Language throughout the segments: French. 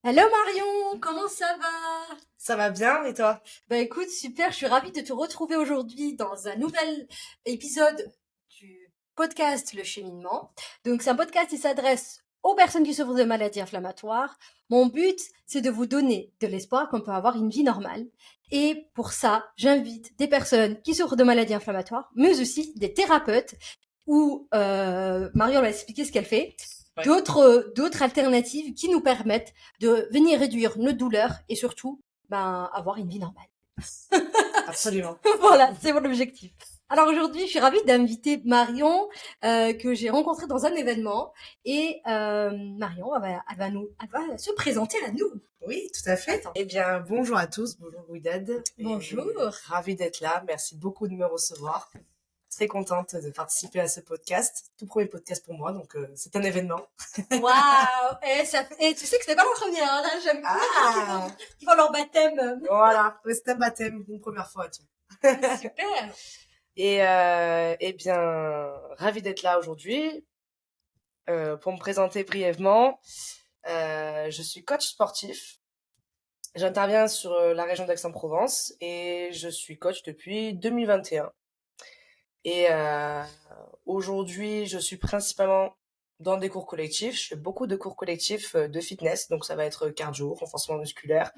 Hello Marion, comment ça va? Ça va bien, et toi? Bah écoute, super, je suis ravie de te retrouver aujourd'hui dans un nouvel épisode du podcast Le Cheminement. Donc c'est un podcast qui s'adresse aux personnes qui souffrent de maladies inflammatoires. Mon but, c'est de vous donner de l'espoir qu'on peut avoir une vie normale. Et pour ça, j'invite des personnes qui souffrent de maladies inflammatoires, mais aussi des thérapeutes, où Marion va expliquer ce qu'elle fait, Ouais. d'autres alternatives qui nous permettent de venir réduire nos douleurs et surtout avoir une vie normale. Absolument. Voilà, c'est mon objectif. Alors aujourd'hui, je suis ravie d'inviter Marion que j'ai rencontrée dans un événement et Marion, elle va se présenter à nous. Oui, tout à fait. Attends. Eh bien, bonjour à tous, bonjour Widad. Bonjour. Ravie d'être là, merci beaucoup de me recevoir. Très contente de participer à ce podcast. Tout premier podcast pour moi, donc c'est un événement. Waouh. Et tu sais que c'était pas la première. Hein, là, j'aime Ah, qui font leur baptême. voilà, c'est un baptême, une première fois. Super. Et eh bien, ravie d'être là aujourd'hui. Pour me présenter brièvement, je suis coach sportif. J'interviens sur la région d'Aix-en-Provence et je suis coach depuis 2021. Et aujourd'hui, je suis principalement dans des cours collectifs. Je fais beaucoup de cours collectifs de fitness, donc ça va être cardio, renforcement musculaire.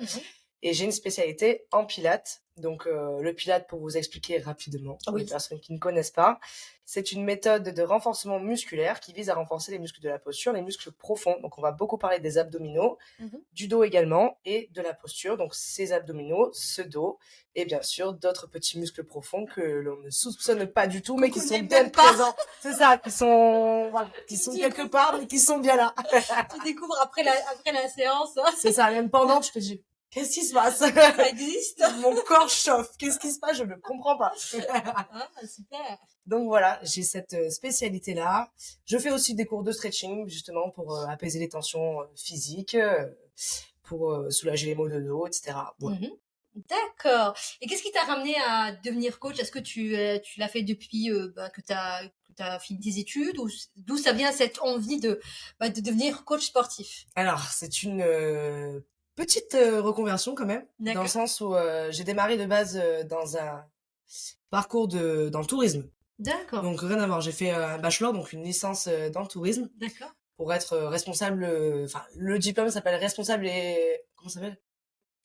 Et j'ai une spécialité en pilates. Donc le pilate, pour vous expliquer rapidement, pour les personnes qui ne connaissent pas, c'est une méthode de renforcement musculaire qui vise à renforcer les muscles de la posture, les muscles profonds. Donc on va beaucoup parler des abdominaux, du dos également, et de la posture. Donc ces abdominaux, ce dos, et bien sûr d'autres petits muscles profonds que l'on ne soupçonne pas du tout, mais qui sont bien présents. C'est ça, qui sont quelque part, mais qui sont bien là. Tu découvres après la séance. Hein. C'est ça, même pendant, tu te dis, qu'est-ce qui se passe? Ça existe. Mon corps chauffe. Qu'est-ce qui se passe? Je ne comprends pas. Ah, super. Donc voilà, j'ai cette spécialité-là. Je fais aussi des cours de stretching, justement, pour apaiser les tensions physiques, pour soulager les maux de dos, etc. Voilà. D'accord. Et qu'est-ce qui t'a ramené à devenir coach? Est-ce que tu l'as fait depuis que t'as fini tes études ou d'où ça vient cette envie de devenir coach sportif? Alors, c'est une petite reconversion quand même, dans le sens où j'ai démarré de base dans un parcours dans le tourisme. D'accord. Donc rien à voir, j'ai fait un bachelor, donc une licence dans le tourisme. D'accord. Pour être responsable, enfin le diplôme s'appelle comment ça s'appelle?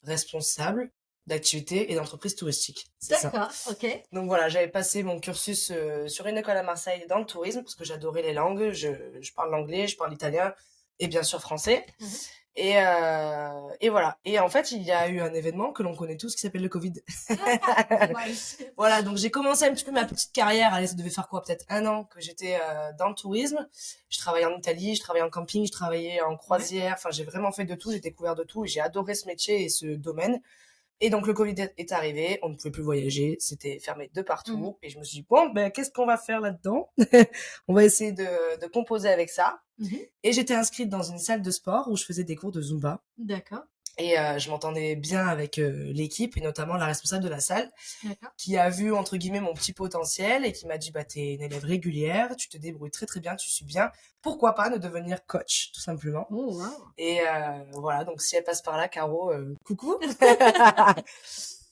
Responsable d'activités et d'entreprises touristiques. C'est ça. D'accord, ok. Donc voilà, j'avais passé mon cursus sur une école à Marseille dans le tourisme parce que j'adorais les langues. Je parle l'anglais, je parle l'italien et bien sûr français. Et voilà. Et en fait, il y a eu un événement que l'on connaît tous qui s'appelle le Covid. Voilà, donc j'ai commencé un petit peu ma petite carrière. Allez, ça devait faire quoi? Peut-être 1 an que j'étais dans le tourisme. Je travaillais en Italie, je travaillais en camping, je travaillais en croisière. Enfin, j'ai vraiment fait de tout, j'ai découvert de tout et j'ai adoré ce métier et ce domaine. Et donc le Covid est arrivé, on ne pouvait plus voyager, c'était fermé de partout. Et je me suis dit, bon, ben qu'est-ce qu'on va faire là-dedans? On va essayer de composer avec ça. Et j'étais inscrite dans une salle de sport où je faisais des cours de Zumba. D'accord. Et je m'entendais bien avec l'équipe et notamment la responsable de la salle qui a vu entre guillemets mon petit potentiel et qui m'a dit, bah t'es une élève régulière, tu te débrouilles très très bien, tu suis bien, pourquoi pas ne devenir coach tout simplement. Oh, wow. Et voilà, donc si elle passe par là, Caro, coucou.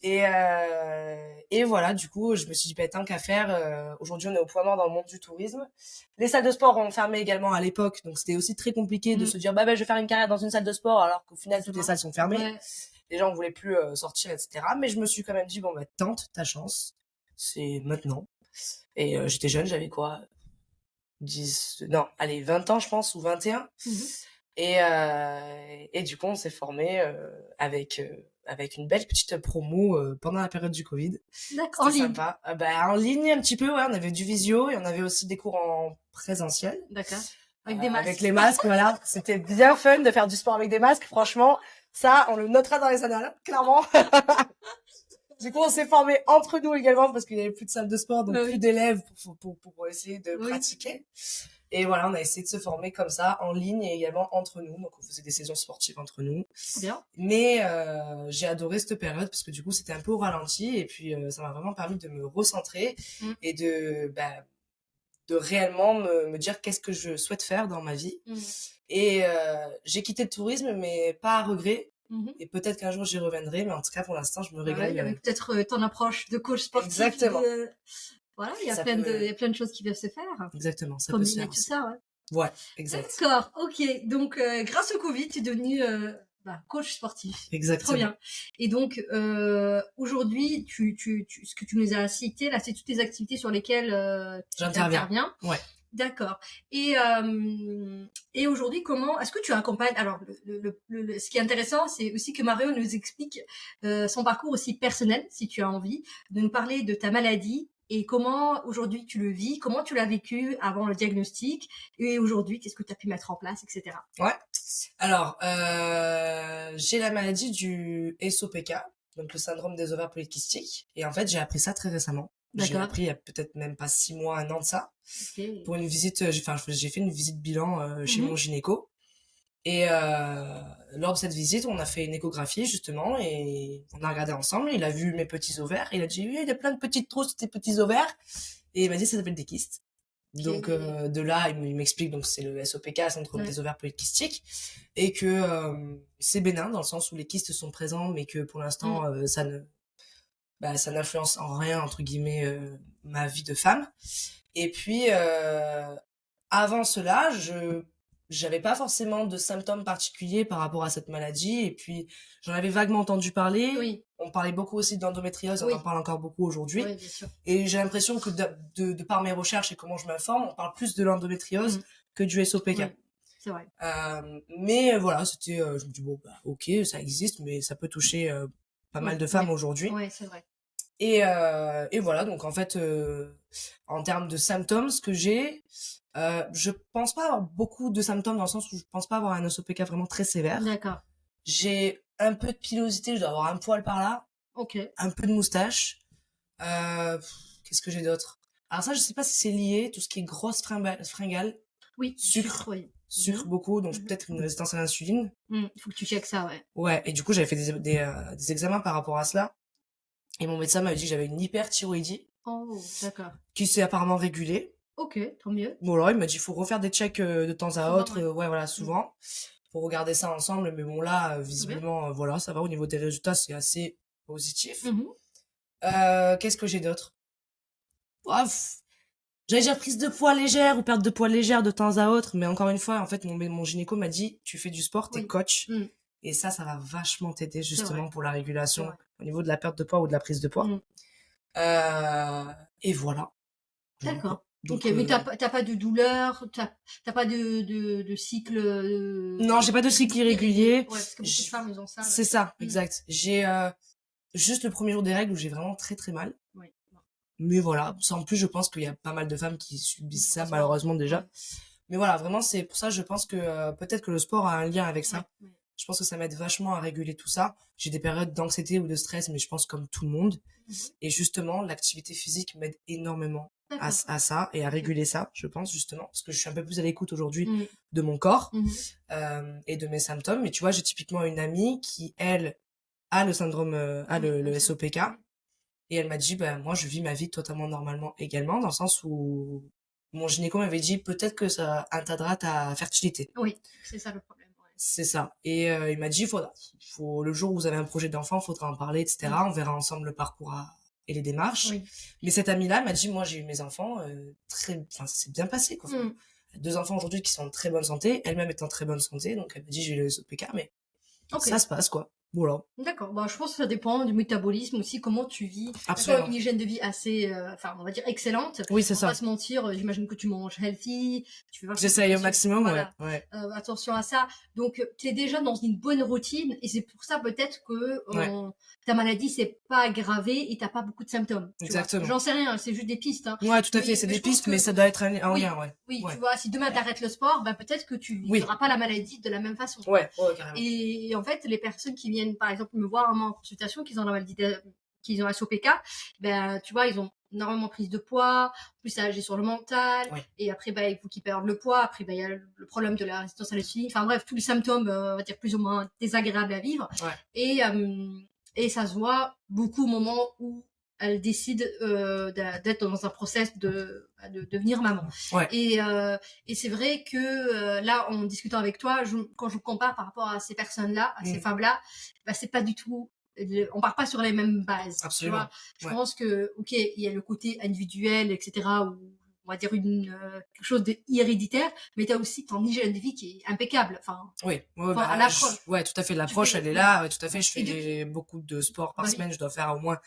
Et voilà, du coup, je me suis dit, bah, tant qu'à faire, aujourd'hui, on est au point mort dans le monde du tourisme. Les salles de sport ont fermé également à l'époque, donc c'était aussi très compliqué de se dire, bah, je vais faire une carrière dans une salle de sport, alors qu'au final, toutes les salles sont fermées. Les gens ne voulaient plus sortir, etc. Mais je me suis quand même dit, bon, bah, tente ta chance. C'est maintenant. Et j'étais jeune, j'avais quoi? 20 ans, je pense, ou 21. Et du coup, on s'est formé avec une belle petite promo pendant la période du Covid. D'accord. En C'était ligne. sympa. En ligne un petit peu, ouais. On avait du visio et on avait aussi des cours en présentiel. D'accord. Avec des masques. Avec les masques, voilà. C'était bien fun de faire du sport avec des masques. Franchement, ça, on le notera dans les annales, clairement. Du coup, on s'est formé entre nous également parce qu'il n'y avait plus de salle de sport, donc plus d'élèves pour essayer de pratiquer. Et voilà, on a essayé de se former comme ça, en ligne et également entre nous. Donc, on faisait des saisons sportives entre nous. Bien. Mais j'ai adoré cette période parce que du coup, c'était un peu au ralenti. Et puis, ça m'a vraiment permis de me recentrer et de de réellement me dire qu'est-ce que je souhaite faire dans ma vie. Et j'ai quitté le tourisme, mais pas à regret. Et peut-être qu'un jour j'y reviendrai, mais en tout cas pour l'instant je me régale. Ouais, avec peut-être ton approche de coach sportif. Exactement. Voilà, il y a plein de choses qui peuvent se faire. Exactement, ça combiner peut se faire tout aussi. ça, ouais. Ouais, exact. D'accord, ok. Donc grâce au Covid, tu es devenu coach sportif. Exactement. Trop bien. Et donc aujourd'hui, ce que tu nous as cité là, c'est toutes les activités sur lesquelles tu interviens. Ouais. D'accord. Et aujourd'hui, comment est-ce que tu accompagnes? Alors, ce qui est intéressant, c'est aussi que Mario nous explique son parcours aussi personnel, si tu as envie, de nous parler de ta maladie et comment aujourd'hui tu le vis, comment tu l'as vécu avant le diagnostic et aujourd'hui, qu'est-ce que tu as pu mettre en place, etc. Ouais. Alors, j'ai la maladie du SOPK, donc le syndrome des ovaires polykystiques. Et en fait, j'ai appris ça très récemment. J'ai appris il y a peut-être même pas 6 mois, 1 an de ça. Okay. Pour une visite, j'ai fait une visite bilan chez mon gynéco. Et lors de cette visite, on a fait une échographie justement et on a regardé ensemble. Il a vu mes petits ovaires. Il a dit oui, il y a plein de petites trous sur tes petits ovaires. Et il m'a dit ça s'appelle des kystes. Donc de là, il m'explique donc c'est le SOPK, syndrome des ovaires polykystiques, et que c'est bénin dans le sens où les kystes sont présents, mais que pour l'instant ça n'influence en rien entre guillemets ma vie de femme. Et puis avant cela, j'avais pas forcément de symptômes particuliers par rapport à cette maladie, et puis j'en avais vaguement entendu parler. Oui. On parlait beaucoup aussi d'endométriose, on en parle encore beaucoup aujourd'hui. Oui, bien sûr. Et j'ai l'impression que de par mes recherches et comment je m'informe, on parle plus de l'endométriose que du SOPK. Oui, c'est vrai. Mais voilà, c'était, je me dis bon bah ok, ça existe, mais ça peut toucher pas mal de femmes aujourd'hui. Oui, c'est vrai. Et voilà, donc en fait, en termes de symptômes, ce que j'ai, je pense pas avoir beaucoup de symptômes dans le sens où je pense pas avoir un SOPK vraiment très sévère. D'accord. J'ai un peu de pilosité, je dois avoir un poil par là. Ok. Un peu de moustache. Qu'est-ce que j'ai d'autre? Alors ça, je sais pas si c'est lié, tout ce qui est grosse fringale. Oui. Sucre. Oui. Sucre beaucoup, donc peut-être une résistance à l'insuline. Il faut que tu checkes ça, ouais. Ouais, et du coup, j'avais fait des examens par rapport à cela. Et mon médecin m'avait dit que j'avais une hyperthyroïdie. Oh, d'accord. Qui s'est apparemment régulée. Ok, tant mieux. Bon, alors, il m'a dit qu'il faut refaire des checks de temps à autre. Ouais, voilà, souvent. Pour regarder ça ensemble. Mais bon, là, visiblement, voilà, ça va. Au niveau des résultats, c'est assez positif. Qu'est-ce que j'ai d'autre? J'allais dire prise de poids légère ou perte de poids légère de temps à autre. Mais encore une fois, en fait, mon gynéco m'a dit, tu fais du sport, t'es coach. Et ça va vachement t'aider justement pour la régulation au niveau de la perte de poids ou de la prise de poids. Et voilà. D'accord. Donc, mais t'as pas de douleur, t'as pas de cycle. Non, j'ai pas de cycle irrégulier. Ouais, parce que beaucoup de femmes ils ont ça. C'est ça, exact. J'ai juste le premier jour des règles où j'ai vraiment très très mal. Ouais. Mais voilà, ça en plus je pense qu'il y a pas mal de femmes qui subissent ça malheureusement déjà. Mais voilà, vraiment c'est pour ça je pense que peut-être que le sport a un lien avec ça. Je pense que ça m'aide vachement à réguler tout ça. J'ai des périodes d'anxiété ou de stress, mais je pense comme tout le monde. Et justement, l'activité physique m'aide énormément à ça et à réguler ça, je pense, justement. Parce que je suis un peu plus à l'écoute aujourd'hui de mon corps et de mes symptômes. Mais tu vois, j'ai typiquement une amie qui, elle, a le syndrome, le SOPK. Et elle m'a dit, moi, je vis ma vie totalement normalement également, dans le sens où mon gynéco m'avait dit, peut-être que ça atteindra ta fertilité. Oui, c'est ça le problème. C'est ça. Et il m'a dit, faut le jour où vous avez un projet d'enfant, faudra en parler, etc. On verra ensemble le parcours et les démarches. Mais cette amie-là m'a dit, moi, j'ai eu mes enfants, ça s'est bien passé, quoi. 2 enfants aujourd'hui qui sont en très bonne santé, elle-même est en très bonne santé, donc elle m'a dit, j'ai eu le SOPK, mais ça se passe, quoi. Voilà. D'accord. Je pense que ça dépend du métabolisme aussi, comment tu vis. Absolument. Une hygiène de vie assez, on va dire excellente. Oui, c'est ça. On va pas se mentir, j'imagine que tu manges healthy. J'essaye au maximum, voilà. ouais. Attention à ça. Donc, tu es déjà dans une bonne routine et c'est pour ça peut-être que ta maladie s'est pas aggravée et t'as pas beaucoup de symptômes. Exactement. J'en sais rien, c'est juste des pistes. Hein. Ouais, tout à fait, c'est des pistes, mais ça doit être un lien, Oui, tu vois, si demain t'arrêtes le sport, peut-être que tu vivras pas la maladie de la même façon. Ouais, carrément. Et en fait, les personnes qui viennent, par exemple, me voir en consultation, qu'ils ont la maladie, qu'ils ont SOPK, tu vois, ils ont énormément prise de poids, plus ça agit sur le mental, et après, il faut qu'ils perdent le poids, après, il y a le problème de la résistance à l'insuline, enfin bref, tous les symptômes, on va dire plus ou moins désagréables à vivre. Et ça se voit beaucoup au moment où elle décide d'être dans un process de de devenir maman. Ouais. Et c'est vrai que là, en discutant avec toi, quand je compare par rapport à ces personnes-là, à ces femmes-là, bah, c'est pas du tout. On part pas sur les mêmes bases. Absolument. Tu vois, je Ouais. pense que ok, il y a le côté individuel, etc. Où on va dire quelque chose d'héréditaire, mais tu as aussi ton hygiène de vie qui est impeccable. Enfin, Oui, à l'approche. ouais, tout à fait. L'approche, elle est ouais. là. Ouais, tout à fait. Je Et fais beaucoup de sport par Bah oui. semaine. Je dois faire au moins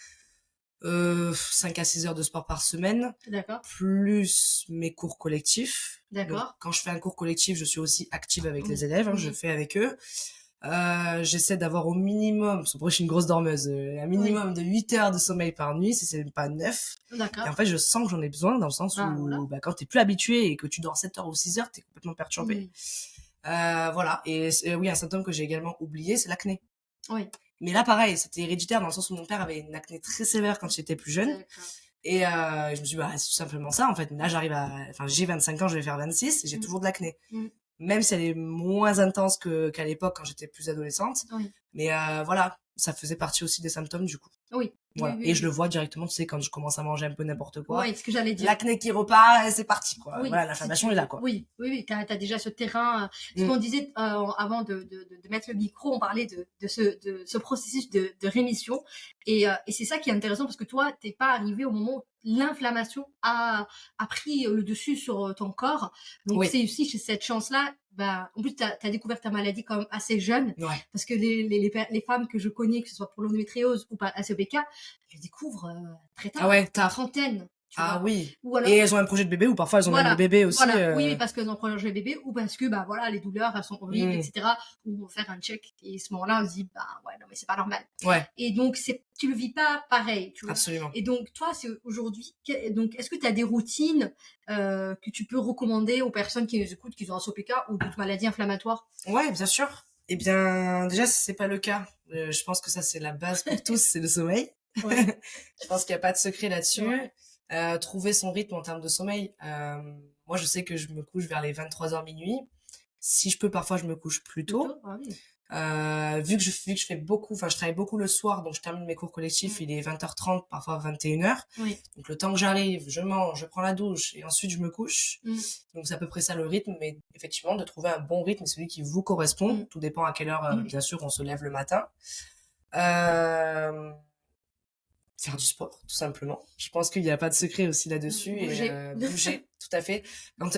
5 à 6 heures de sport par semaine, D'accord. plus mes cours collectifs. Donc, D'accord. quand je fais un cours collectif, je suis aussi active avec les élèves. Oui. Je fais avec eux. J'essaie d'avoir au minimum, parce que je suis une grosse dormeuse, un minimum de 8 heures de sommeil par nuit, si c'est pas 9. D'accord. Et en fait, je sens que j'en ai besoin, dans le sens où voilà. bah, quand t'es plus habitué et que tu dors 7 heures ou 6 heures, t'es complètement perturbé. Oui. Voilà. Et oui, un symptôme que j'ai également oublié, c'est l'acné. Oui. Mais là, pareil, c'était héréditaire dans le sens où mon père avait une acné très sévère quand j'étais plus jeune. D'accord. Et je me suis dit, bah, c'est tout simplement ça, en fait. Là, j'ai 25 ans, je vais faire 26, et j'ai toujours de l'acné. Même si elle est moins intense qu'à l'époque quand j'étais plus adolescente. Oui. Mais voilà, ça faisait partie aussi des symptômes du coup. Oui. Voilà. Oui, et je le vois directement, tu sais, quand je commence à manger un peu n'importe quoi. Oui, ce que j'allais dire. L'acné qui repart, c'est parti, quoi. Oui, voilà, l'inflammation est là, quoi. Oui, t'as déjà ce terrain. Ce qu'on disait avant de mettre le micro, on parlait de ce processus de rémission. Et c'est ça qui est intéressant parce que toi, t'es pas arrivé au moment où l'inflammation a pris le dessus sur ton corps. Donc c'est aussi cette chance-là. Bah, en plus, t'as découvert ta maladie quand même assez jeune. Ouais. Parce que les femmes que je connais, que ce soit pour l'endométriose ou par ACOPK, elles découvrent très tard. Ah ouais, tard. Trentaine. Ah vois. oui. Ou alors, et elles ont un projet de bébé, ou parfois elles ont même le bébé aussi. Voilà. Oui, parce qu'elles ont un projet de bébé, ou parce que bah voilà, les douleurs elles sont horribles, etc. Ou on va faire un check et à ce moment-là on se dit bah ouais non mais c'est pas normal. Ouais. Et donc tu le vis pas pareil, tu vois. Absolument. Et donc toi c'est aujourd'hui, donc est-ce que tu as des routines que tu peux recommander aux personnes qui nous écoutent, qui ont un SOPK ou d'autres maladies inflammatoires? Ouais, bien sûr. Eh bien, déjà, si c'est pas le cas, je pense que ça c'est la base pour tous, c'est le sommeil. Ouais. Je pense qu'il y a pas de secret là-dessus. Ouais. Trouver son rythme en termes de sommeil. Moi, je sais que je me couche vers les 23h minuit. Si je peux, parfois, je me couche plus tôt. Ah oui. Vu que je fais beaucoup, je travaille beaucoup le soir, donc je termine mes cours collectifs, il est 20h30, parfois 21h. Oui. Donc le temps que j'arrive, je mange, je prends la douche et ensuite je me couche. Donc c'est à peu près ça le rythme, mais effectivement de trouver un bon rythme, celui qui vous correspond. Tout dépend à quelle heure, bien sûr, on se lève le matin. Faire du sport, tout simplement. Je pense qu'il n'y a pas de secret aussi là-dessus. Bouger, tout à fait.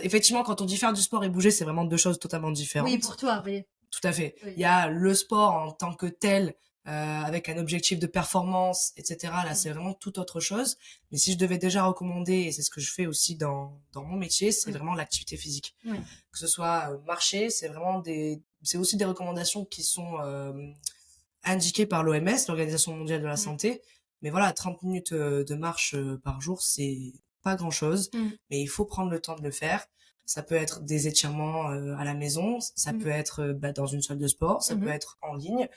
Effectivement, quand on dit faire du sport et bouger, c'est vraiment deux choses totalement différentes. Oui, pour toi, oui. Tout à fait. Oui. Il y a le sport en tant que tel, avec un objectif de performance, etc. Là, c'est vraiment tout autre chose. Mais si je devais déjà recommander, et c'est ce que je fais aussi dans mon métier, c'est vraiment l'activité physique. Oui. Que ce soit marcher, c'est aussi des recommandations qui sont indiquées par l'OMS, l'Organisation mondiale de la santé. Mais voilà, 30 minutes de marche par jour, c'est pas grand-chose. Mais il faut prendre le temps de le faire. Ça peut être des étirements à la maison, ça peut être dans une salle de sport, ça peut être en ligne.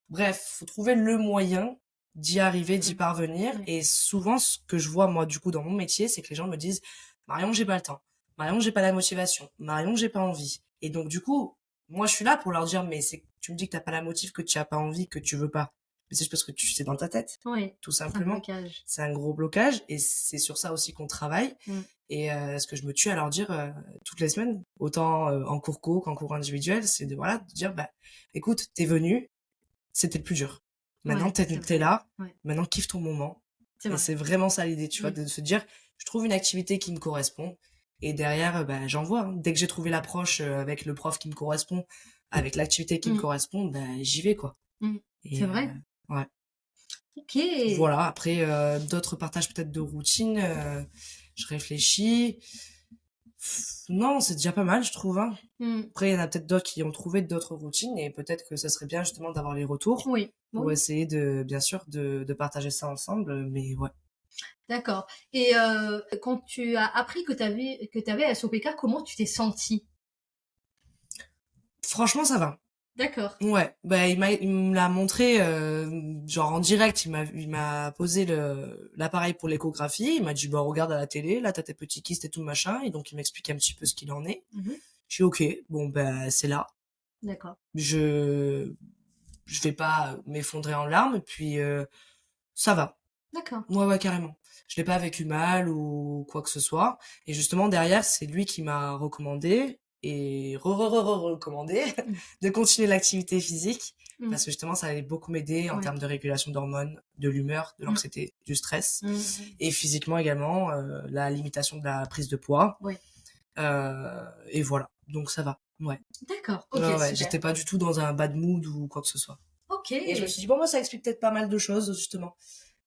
Bref, faut trouver le moyen d'y arriver, d'y parvenir. Et souvent, ce que je vois, moi, du coup, dans mon métier, c'est que les gens me disent « Marion, j'ai pas le temps. Marion, j'ai pas la motivation. Marion, j'ai pas envie. » Et donc, du coup, moi, je suis là pour leur dire « Mais tu me dis que t'as pas la motive, que tu as pas envie, que tu veux pas. » Mais c'est juste parce que c'est dans ta tête. Oui. Tout simplement. C'est un gros blocage. Et c'est sur ça aussi qu'on travaille. Et ce que je me tue à leur dire toutes les semaines, autant en cours co qu'en cours individuel, c'est de dire bah écoute, t'es venu, c'était le plus dur. Maintenant t'es là, maintenant kiffe ton moment. Et c'est vraiment ça l'idée, tu vois, de se dire je trouve une activité qui me correspond et derrière j'envoie. Hein. Dès que j'ai trouvé l'approche avec le prof qui me correspond, avec l'activité qui me correspond, j'y vais quoi. C'est vrai. Ouais. Ok. Voilà, après d'autres partages peut-être de routine, je réfléchis. Non, c'est déjà pas mal, je trouve. Hein. Après, il y en a peut-être d'autres qui ont trouvé d'autres routines et peut-être que ça serait bien justement d'avoir les retours pour essayer bien sûr, de partager ça ensemble. Mais ouais. D'accord. Et quand tu as appris que t'avais SOPK, comment tu t'es sentie? Franchement, ça va. D'accord. Ouais, il me l'a montré genre en direct, il m'a posé l'appareil pour l'échographie, il m'a dit bah regarde à la télé, là t'as tes petits kystes et tout machin, et donc il m'explique un petit peu ce qu'il en est. Je suis OK, bon c'est là. D'accord. Je vais pas m'effondrer en larmes, et puis ça va. D'accord. Ouais, carrément. Je l'ai pas vécu mal ou quoi que ce soit. Et justement, derrière, c'est lui qui m'a recommandé et recommandé Mmh. de continuer l'activité physique Mmh. parce que justement, ça allait beaucoup m'aider en Ouais. termes de régulation d'hormones, de l'humeur, de Mmh. l'anxiété, du stress Mmh. et physiquement également, la limitation de la prise de poids. Ouais. Et voilà. Donc ça va. Ouais. D'accord. OK, Ouais. super. J'étais pas du tout dans un bad mood ou quoi que ce soit. Et je me OK. suis dit, bon, moi, ça explique peut-être pas mal de choses, justement.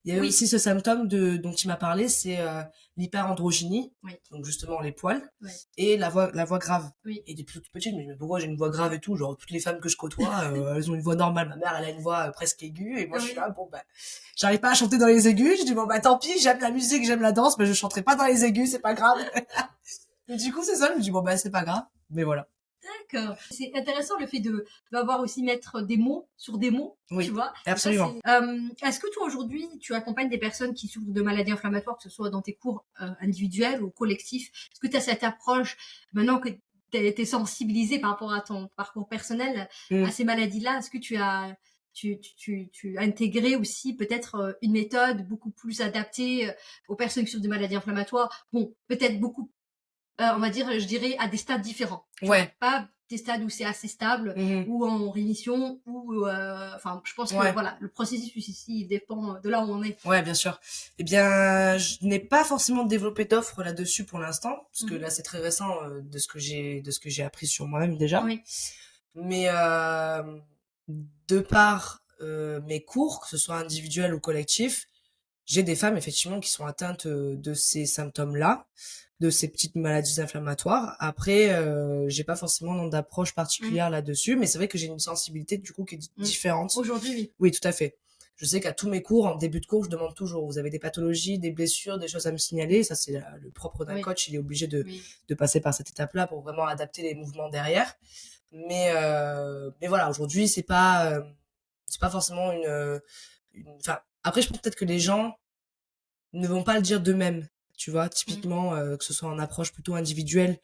Il y avait Oui. aussi ce symptôme dont il m'a parlé, c'est l'hyperandrogynie, Oui. donc justement les poils, Ouais. et la voix grave. Oui. Et depuis toute petite, je me dis, mais pourquoi j'ai une voix grave et tout? Genre, toutes les femmes que je côtoie, elles ont une voix normale. Ma mère, elle a une voix presque aiguë, et moi, je suis Oui. là, bon, bah, j'arrive pas à chanter dans les aigus. Je dis, bon, bah, tant pis, j'aime la musique, j'aime la danse, mais je chanterai pas dans les aigus, c'est pas grave. Et du coup, c'est ça, je me dis, bon, bah, c'est pas grave. Mais voilà. D'accord. C'est intéressant le fait de d'avoir aussi mettre des mots sur des mots, tu Oui, vois? Et ça, absolument. est-ce que toi, aujourd'hui, tu accompagnes des personnes qui souffrent de maladies inflammatoires, que ce soit dans tes cours, individuels ou collectifs? Est-ce que tu as cette approche, maintenant que tu es sensibilisée par rapport à ton parcours personnel, à Mm. ces maladies-là? Est-ce que tu as intégré aussi peut-être, une méthode beaucoup plus adaptée, aux personnes qui souffrent de maladies inflammatoires? Bon, peut-être beaucoup on va dire, je dirais à des stades différents. Tu vois? Ouais. Pas des stades où c'est assez stable Mhm. ou en rémission ou enfin, je pense que Ouais. voilà, le processus ici, il dépend de là où on est. Ouais, bien sûr. Eh bien, je n'ai pas forcément développé d'offres là-dessus pour l'instant, parce que Mmh. là, c'est très récent de ce que j'ai appris sur moi-même déjà. Oui. Mais de par mes cours, que ce soit individuel ou collectif, j'ai des femmes effectivement qui sont atteintes de ces symptômes-là, de ces petites maladies inflammatoires. Après, j'ai pas forcément d'approche Mmh. particulière là-dessus, mais c'est vrai que j'ai une sensibilité du coup qui est Mmh. différente. Aujourd'hui, oui. Oui, tout à fait. Je sais qu'à tous mes cours, en début de cours, je demande toujours, vous avez des pathologies, des blessures, des choses à me signaler. Ça, c'est le propre d'un Oui. coach. Il est obligé de, Oui. de passer par cette étape-là pour vraiment adapter les mouvements derrière. Mais voilà, aujourd'hui, c'est pas forcément enfin, après, je pense peut-être que les gens ne vont pas le dire d'eux-mêmes. Tu vois, Mmh. typiquement, que ce soit en approche plutôt individuelle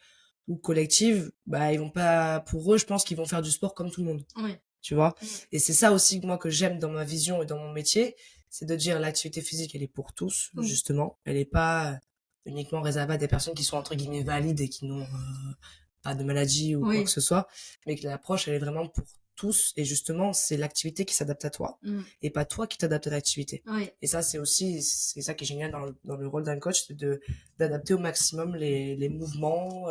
ou collective, bah, ils vont pas, pour eux, je pense qu'ils vont faire du sport comme tout le monde, Oui. tu vois. Mmh. Et c'est ça aussi, moi, que j'aime dans ma vision et dans mon métier, c'est de dire l'activité physique, elle est pour tous, Oui. justement. Elle est pas uniquement réservée à des personnes qui sont, entre guillemets, valides et qui n'ont pas de maladie ou quoi que Oui. ce soit, mais que l'approche, elle est vraiment pour tous. Et justement, c'est l'activité qui s'adapte à toi Mmh. et pas toi qui t'adapte à l'activité. Oui. Et ça, c'est ça qui est génial dans le rôle d'un coach, c'est d'adapter au maximum les mouvements.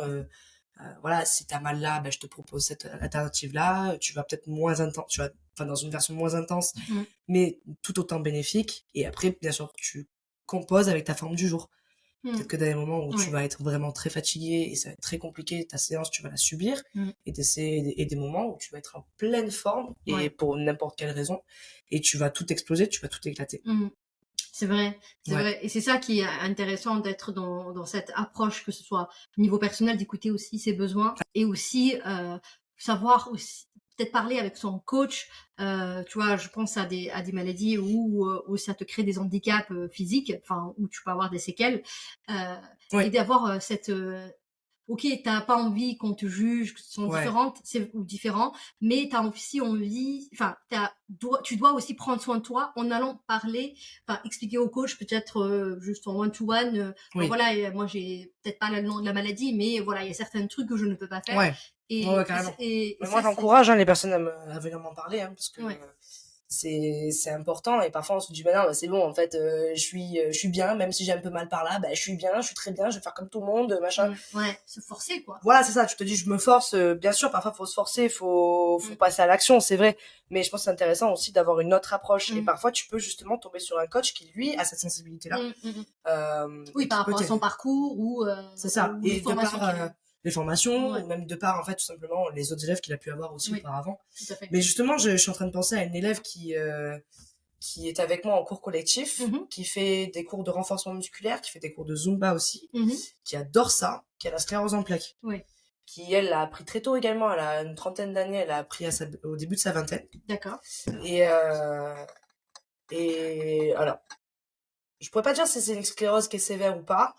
Voilà, si t'as mal là, ben, je te propose cette alternative-là. Tu vas peut-être moins intense, enfin, dans une version moins intense, Mmh. mais tout autant bénéfique. Et après, bien sûr, tu composes avec ta forme du jour. Mmh. Peut-être que dans des moments où tu Ouais. vas être vraiment très fatigué et ça va être très compliqué, ta séance, tu vas la subir. Mmh. Et des moments où tu vas être en pleine forme et Ouais. pour n'importe quelle raison. Et tu vas tout exploser, tu vas tout éclater. Mmh. C'est vrai, c'est Ouais. vrai. Et c'est ça qui est intéressant d'être dans cette approche, que ce soit au niveau personnel, d'écouter aussi ses besoins et aussi savoir aussi peut-être parler avec son coach. Tu vois, je pense à des maladies où ça te crée des handicaps physiques, enfin où tu peux avoir des séquelles, euh, Oui. et d'avoir cette ok, t'as pas envie qu'on te juge, que ce sont Ouais. différentes, c'est ou différents, mais t'as aussi envie, enfin, tu dois aussi prendre soin de toi en allant parler, enfin, expliquer au coach peut-être juste en one-to-one. Oui. Voilà, moi j'ai peut-être pas le nom de la maladie, mais voilà, il y a certains trucs que je ne peux pas faire. Ouais. Et, Ouais, carrément. et Mais ça, moi, c'est j'encourage les personnes à venir m'en parler, parce que ouais. c'est important. Et parfois, on se dit, bah non, bah, c'est bon, en fait, je suis bien, même si j'ai un peu mal par là, bah, je suis bien, je suis très bien, je vais faire comme tout le monde, machin. Ouais, se forcer, quoi. Voilà, c'est ça, tu te dis, je me force, bien sûr, parfois, faut se forcer, faut Mm. passer à l'action, c'est vrai. Mais je pense que c'est intéressant aussi d'avoir une autre approche. Et Mm. parfois, tu peux justement tomber sur un coach qui, lui, a cette sensibilité-là. Oui, et par qui peut rapport à son t'aider. parcours C'est ça. ou les Et de formations par qu'il a. les formations, Ouais. ou même de par, en fait, tout simplement, les autres élèves qu'il a pu avoir aussi Oui, auparavant. tout à fait. Mais justement, je suis en train de penser à une élève qui est avec moi en cours collectif, Mhm. qui fait des cours de renforcement musculaire, qui fait des cours de Zumba aussi, Mhm. qui adore ça, qui a la sclérose en plaques. Oui. Qui, elle, l'a appris très tôt également. Elle a une trentaine d'années, elle a appris au début de sa vingtaine. D'accord. Et alors, je pourrais pas dire si c'est une sclérose qui est sévère ou pas,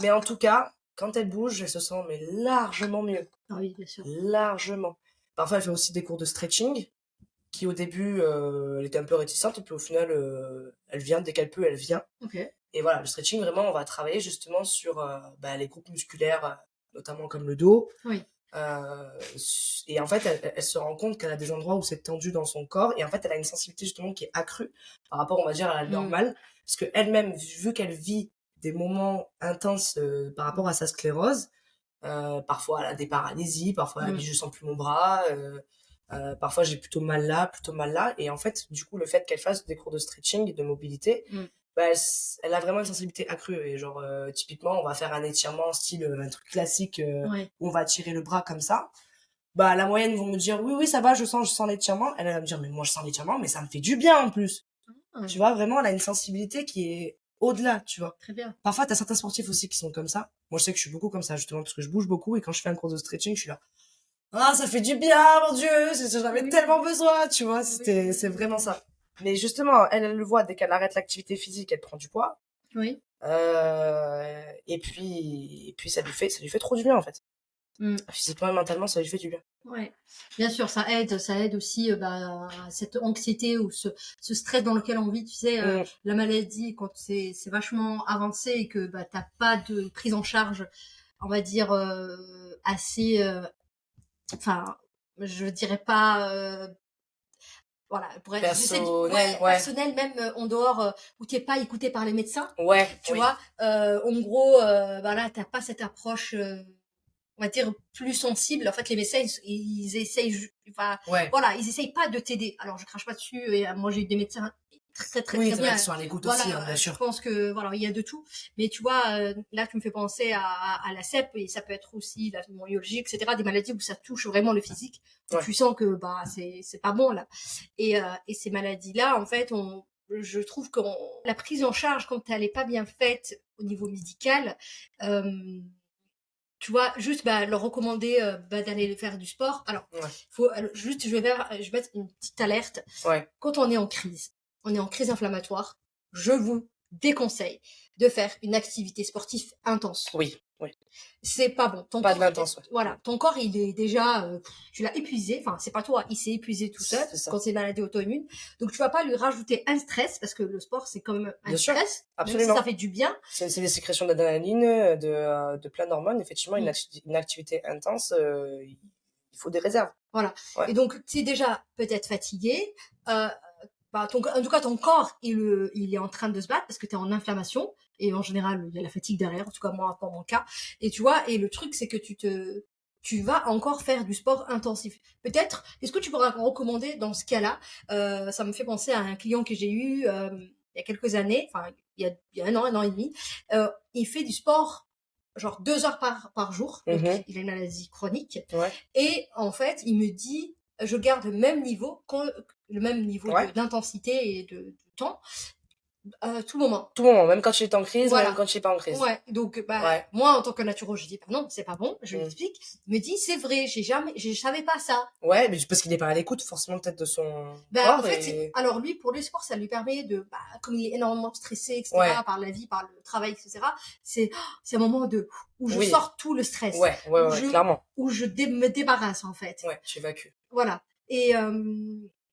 mais en tout cas, quand elle bouge, elle se sent mais largement mieux. Ah oui, bien sûr. Largement. Parfois, elle fait aussi des cours de stretching, qui au début, elle était un peu réticente et puis au final, elle vient dès qu'elle peut, elle vient. Ok. Et voilà, le stretching, vraiment, on va travailler justement sur les groupes musculaires, notamment comme le dos. Oui. Et en fait, elle se rend compte qu'elle a des endroits où c'est tendu dans son corps. Et en fait, elle a une sensibilité justement qui est accrue par rapport, on va dire, à la normale. Parce qu'elle-même, vu qu'elle vit des moments intenses par rapport à sa sclérose, parfois elle a des paralysies, parfois elle a dit je sens plus mon bras, parfois j'ai plutôt mal là, plutôt mal là. Et en fait, du coup, le fait qu'elle fasse des cours de stretching et de mobilité, elle a vraiment une sensibilité accrue. Et genre, typiquement, on va faire un étirement style un truc classique où on va tirer le bras comme ça. Bah, la moyenne vont me dire oui, oui, ça va, je sens l'étirement. Elle va me dire mais moi je sens l'étirement, mais ça me fait du bien en plus. Tu vois, vraiment, elle a une sensibilité qui est au-delà, tu vois. Très bien. Parfois, t'as certains sportifs aussi qui sont comme ça. Moi, je sais que je suis beaucoup comme ça, justement, parce que je bouge beaucoup et quand je fais un cours de stretching, je suis là. Ah, ça fait du bien, mon Dieu, j'en avais tellement besoin, tu vois, c'est vraiment ça. Mais justement, elle le voit, dès qu'elle arrête l'activité physique, elle prend du poids. Oui. Et puis ça lui fait trop du bien, en fait. Physiquement et mentalement, ça lui fait du bien. Ouais, bien sûr, ça aide aussi cette anxiété ou ce stress dans lequel on vit, tu sais, la maladie quand c'est vachement avancé et que t'as pas de prise en charge, on va dire assez, enfin, je dirais pas, voilà, pour être personnel même en dehors où t'es pas écouté par les médecins, tu vois, en gros, voilà, t'as pas cette approche. On va dire plus sensible. En fait, les médecins, ils essayent, voilà, ils essayent pas de t'aider. Alors, je crache pas dessus. Et moi, j'ai eu des médecins très bien. Qui sont à l'écoute aussi, hein, bien sûr. Je pense que voilà, il y a de tout. Mais tu vois, là, tu me fais penser à la CEP et ça peut être aussi la pneumologie, etc. Des maladies où ça touche vraiment le physique. Où tu sens que c'est pas bon là. Et ces maladies-là, en fait, je trouve que la prise en charge quand elle est pas bien faite au niveau médical. Tu vois, juste leur recommander d'aller faire du sport. Alors, juste, je vais mettre une petite alerte. Quand on est en crise inflammatoire, je vous déconseille de faire une activité sportive intense. Oui. C'est pas bon. Pas de l'intense. Voilà, ton corps, il est déjà, tu l'as épuisé. Enfin, c'est pas toi, il s'est épuisé tout seul quand c'est une maladie auto-immune. Donc, tu vas pas lui rajouter un stress parce que le sport, c'est quand même un stress. Absolument. Même si ça fait du bien. C'est des sécrétions d'adrénaline, de plein d'hormones. Effectivement, une activité intense, il faut des réserves. Voilà. Et donc, tu es déjà peut-être fatigué. En tout cas, ton corps, il est en train de se battre parce que tu es en inflammation. Et en général, il y a la fatigue derrière. En tout cas, moi, pour mon cas. Et tu vois, et le truc, c'est que tu vas encore faire du sport intensif. Peut-être, est-ce que tu pourras recommander dans ce cas-là, ça me fait penser à un client que j'ai eu il y a quelques années, enfin, il y a un an et demi. Il fait du sport genre 2 heures par jour. Donc, il a une maladie chronique. Et en fait, il me dit, je garde le même niveau d'intensité et de temps tout moment. Tout moment, même quand tu es en crise, même quand tu es pas en crise. Donc moi en tant que naturo, je dis non, c'est pas bon, je lui explique. Il me dit c'est vrai, je savais pas ça. Ouais, mais parce qu'il n'est pas à l'écoute forcément peut-être de son corps. En fait, alors lui pour le sport, ça lui permet de comme il est énormément stressé, etc. par la vie, par le travail, etc. C'est un moment où je sors tout le stress. Clairement. Où je me débarrasse en fait. Ouais, tu évacues. Voilà. Et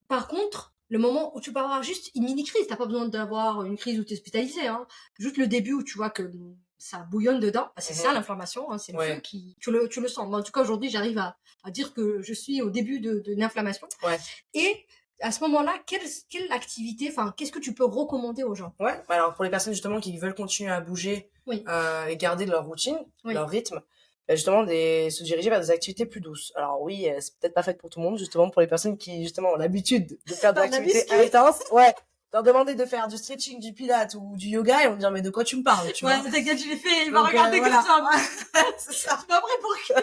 par contre, le moment où tu peux avoir juste une mini-crise, t'as pas besoin d'avoir une crise où t'es hospitalisé, hein. Juste le début où tu vois que ça bouillonne dedans, c'est ça l'inflammation, hein, c'est le feu qui... Tu le sens. Mais en tout cas, aujourd'hui, j'arrive à dire que je suis au début d'une inflammation. Et à ce moment-là, quelle activité, enfin, qu'est-ce que tu peux recommander aux gens? Alors pour les personnes justement qui veulent continuer à bouger et garder leur routine, leur rythme, justement se diriger vers des activités plus douces. Alors oui, c'est peut-être pas fait pour tout le monde, justement pour les personnes qui justement ont l'habitude de faire des activités intenses. Leur demander de faire du stretching, du pilates ou du yoga, ils vont me dire mais de quoi tu me parles, tu vois. T'inquiète, je l'ai fait, il m'a regardé comme ça. C'est ça. Tu m'as pris pour qui?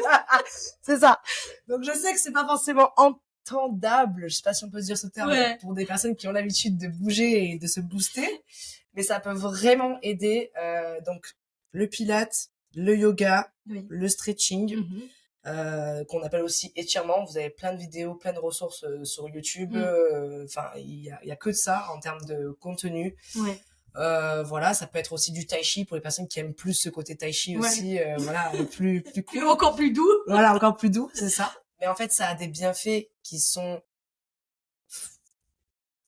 C'est ça. Donc je sais que c'est pas forcément entendable, je sais pas si on peut dire ce terme, pour des personnes qui ont l'habitude de bouger et de se booster, mais ça peut vraiment aider. Donc le pilates, le yoga, le stretching, qu'on appelle aussi étirement. Vous avez plein de vidéos, plein de ressources sur YouTube. Enfin, il y a que de ça en termes de contenu. Voilà, ça peut être aussi du tai chi pour les personnes qui aiment plus ce côté tai chi aussi. Voilà, plus cool. Encore plus doux. Voilà, encore plus doux, c'est ça. Mais en fait, ça a des bienfaits qui sont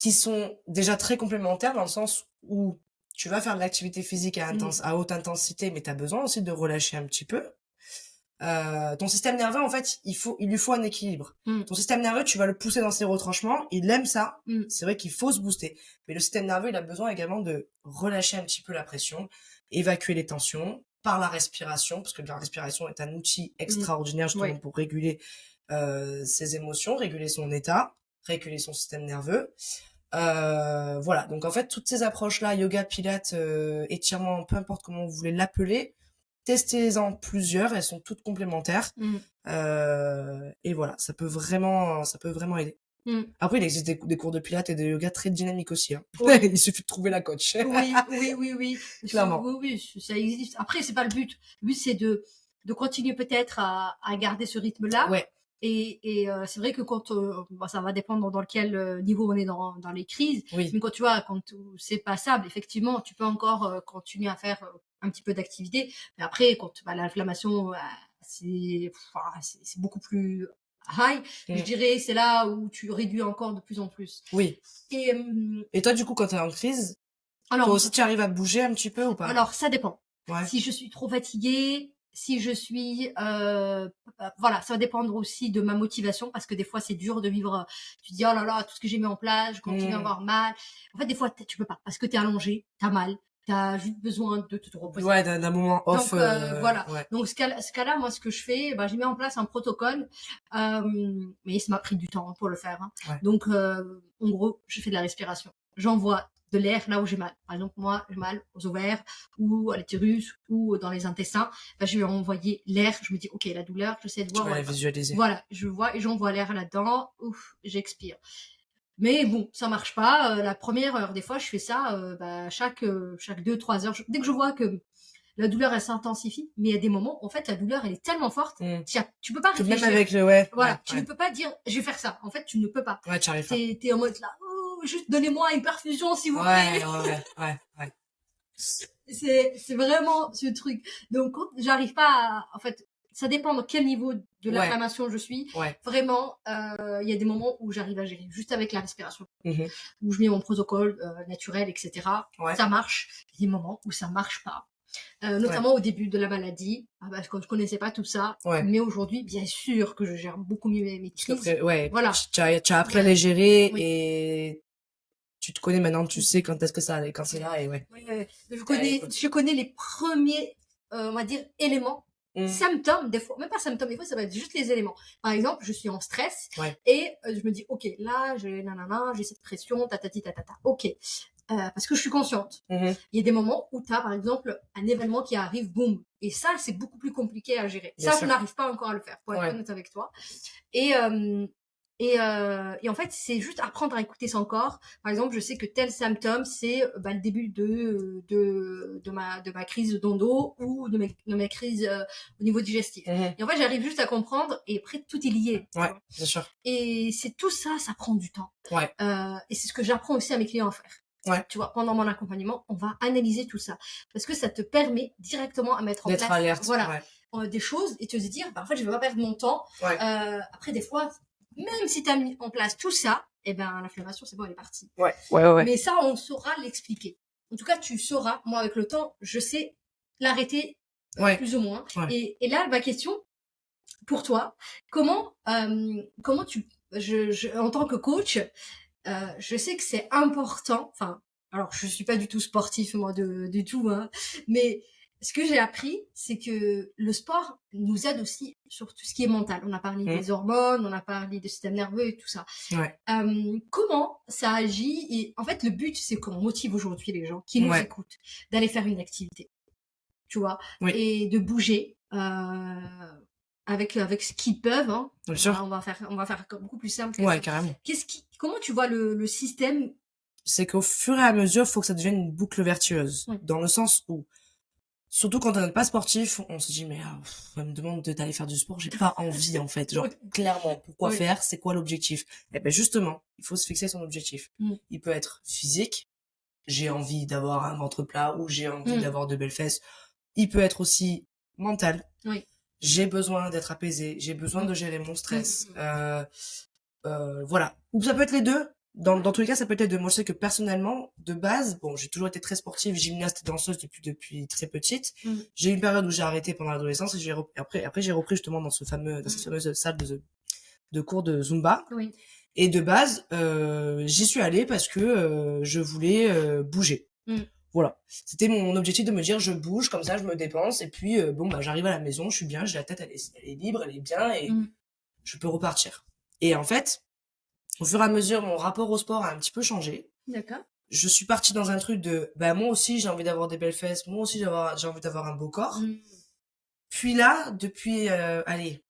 qui sont déjà très complémentaires dans le sens où tu vas faire de l'activité physique à haute intensité, mais tu as besoin aussi de relâcher un petit peu. Ton système nerveux, en fait, il lui faut un équilibre. Ton système nerveux, tu vas le pousser dans ses retranchements, il aime ça. C'est vrai qu'il faut se booster. Mais le système nerveux, il a besoin également de relâcher un petit peu la pression, évacuer les tensions par la respiration, parce que la respiration est un outil extraordinaire justement pour réguler ses émotions, réguler son état, réguler son système nerveux. Voilà. Donc en fait, toutes ces approches-là, yoga, pilates, étirement, peu importe comment vous voulez l'appeler, testez-en plusieurs, elles sont toutes complémentaires. Et voilà, ça peut vraiment aider. Après, il existe des cours de pilates et de yoga très dynamiques aussi. Hein. Il suffit de trouver la coach. Oui. Clairement. Oui, ça existe. Après, c'est pas le but. Le but, c'est de continuer peut-être à garder ce rythme-là. Ouais. Et c'est vrai que quand ça va dépendre dans quel niveau on est dans les crises, mais quand tu vois, quand c'est passable, effectivement, tu peux encore continuer à faire un petit peu d'activité. Mais après, quand l'inflammation, c'est beaucoup plus high, je dirais, c'est là où tu réduis encore de plus en plus. Oui. Et toi, du coup, quand t'es en crise, toi aussi, tu arrives à bouger un petit peu ou pas? Alors, ça dépend. Ouais. Si je suis trop fatiguée, si je suis voilà, ça va dépendre aussi de ma motivation, parce que des fois c'est dur de vivre, tu te dis oh là là, tout ce que j'ai mis en place, je continue à avoir mal. En fait, des fois tu peux pas, parce que t'es allongé, t'as mal, t'as juste besoin de te reposer. Ouais, d'un moment off. Donc voilà. Ouais. Donc ce cas-là, moi ce que je fais, j'ai mis en place un protocole, mais ça m'a pris du temps pour le faire. Hein. Ouais. Donc en gros, je fais de la respiration. J'envoie de l'air là où j'ai mal. Par exemple, moi, j'ai mal aux ovaires ou à l'utérus ou dans les intestins. Je vais envoyer l'air. Je me dis, ok, la douleur, j'essaie de voir. Tu vas la visualiser. Voilà, je vois et j'envoie l'air là-dedans. Ouf, j'expire. Mais bon, ça marche pas. La première heure, des fois, je fais ça chaque 2-3 heures. Dès que je vois que la douleur, elle s'intensifie, mais il y a des moments, en fait, la douleur, elle est tellement forte, tu peux pas réfléchir. Même avec le voilà, tu ne peux pas dire, je vais faire ça. En fait, tu ne peux pas. Ouais, tu arrives pas. T'es en mode là, juste donnez-moi une perfusion, s'il vous plaît. Ouais. C'est vraiment ce truc. Donc, quand j'arrive pas en fait, ça dépend de quel niveau de l'inflammation je suis. Ouais. Vraiment, il y a des moments où j'arrive à gérer juste avec la respiration, où je mets mon protocole naturel, etc. Ça marche. Il y a des moments où ça marche pas. Notamment au début de la maladie, quand je connaissais pas tout ça. Mais aujourd'hui, bien sûr que je gère beaucoup mieux mes crises. Après, voilà. Tu as appris à les gérer et tu te connais maintenant, tu sais quand est-ce que ça, quand c'est là et je connais les premiers, on va dire, éléments, symptômes, des fois, même pas symptômes, des fois ça va être juste les éléments. Par exemple, je suis en stress et je me dis, ok, là, j'ai cette pression, tatati, tatata, ok. Parce que je suis consciente. Il y a des moments où tu as, par exemple, un événement qui arrive, boum. Et ça, c'est beaucoup plus compliqué à gérer. Bien sûr. Je n'arrive pas encore à le faire, pour être honnête avec toi. Et en fait, c'est juste apprendre à écouter son corps. Par exemple, je sais que tel symptôme, c'est le début de ma crise d'endo ou de mes crises au niveau digestif. Et en fait, j'arrive juste à comprendre et après, tout est lié. Ouais, bien sûr. Et c'est tout ça, ça prend du temps. Ouais. Et c'est ce que j'apprends aussi à mes clients à faire. Ouais. Tu vois, pendant mon accompagnement, on va analyser tout ça. Parce que ça te permet directement à mettre en place. D'être alerte. Voilà. Des choses et te dire, en fait, je vais pas perdre mon temps. Après, des fois, même si tu as mis en place tout ça, l'inflammation, c'est bon, elle est partie. Ouais. Mais ça, on saura l'expliquer. En tout cas, tu sauras. Moi, avec le temps, je sais l'arrêter plus ou moins. Et là, ma question pour toi, comment tu, en tant que coach, je sais que c'est important. Enfin, alors je suis pas du tout sportif moi du tout, hein, mais ce que j'ai appris, c'est que le sport nous aide aussi sur tout ce qui est mental. On a parlé des hormones, on a parlé du système nerveux et tout ça. Comment ça agit? Et en fait, le but, c'est qu'on motive aujourd'hui les gens qui nous écoutent d'aller faire une activité, tu vois, et de bouger avec ce qu'ils peuvent. Hein. Bien sûr. On va faire beaucoup plus simple. Carrément. Comment tu vois le système? C'est qu'au fur et à mesure, faut que ça devienne une boucle vertueuse. Dans le sens où, surtout quand on n'est pas sportif, on se dit, mais on me demande d'aller faire du sport, j'ai pas envie, en fait. Genre, clairement, pourquoi faire? C'est quoi l'objectif? Justement, il faut se fixer son objectif. Il peut être physique. J'ai envie d'avoir un ventre plat ou j'ai envie d'avoir de belles fesses. Il peut être aussi mental. J'ai besoin d'être apaisé. J'ai besoin de gérer mon stress. Voilà. Ou ça peut être les deux. Dans tous les cas, ça peut être les deux. Moi, je sais que personnellement, de base, bon, j'ai toujours été très sportive, gymnaste et danseuse depuis très petite. J'ai eu une période où j'ai arrêté pendant l'adolescence et après j'ai repris justement dans cette fameuse salle de cours de Zumba. Oui. Et de base, j'y suis allée parce que je voulais bouger. Voilà. C'était mon objectif de me dire, je bouge, comme ça, je me dépense. Et puis, bon, bah, j'arrive à la maison, je suis bien, j'ai la tête, elle est libre, elle est bien et je peux repartir. Et en fait, au fur et à mesure, mon rapport au sport a un petit peu changé. D'accord. Je suis partie dans un truc de, bah, moi aussi, j'ai envie d'avoir des belles fesses, moi aussi, j'ai envie d'avoir un beau corps. Puis là, depuis, allez,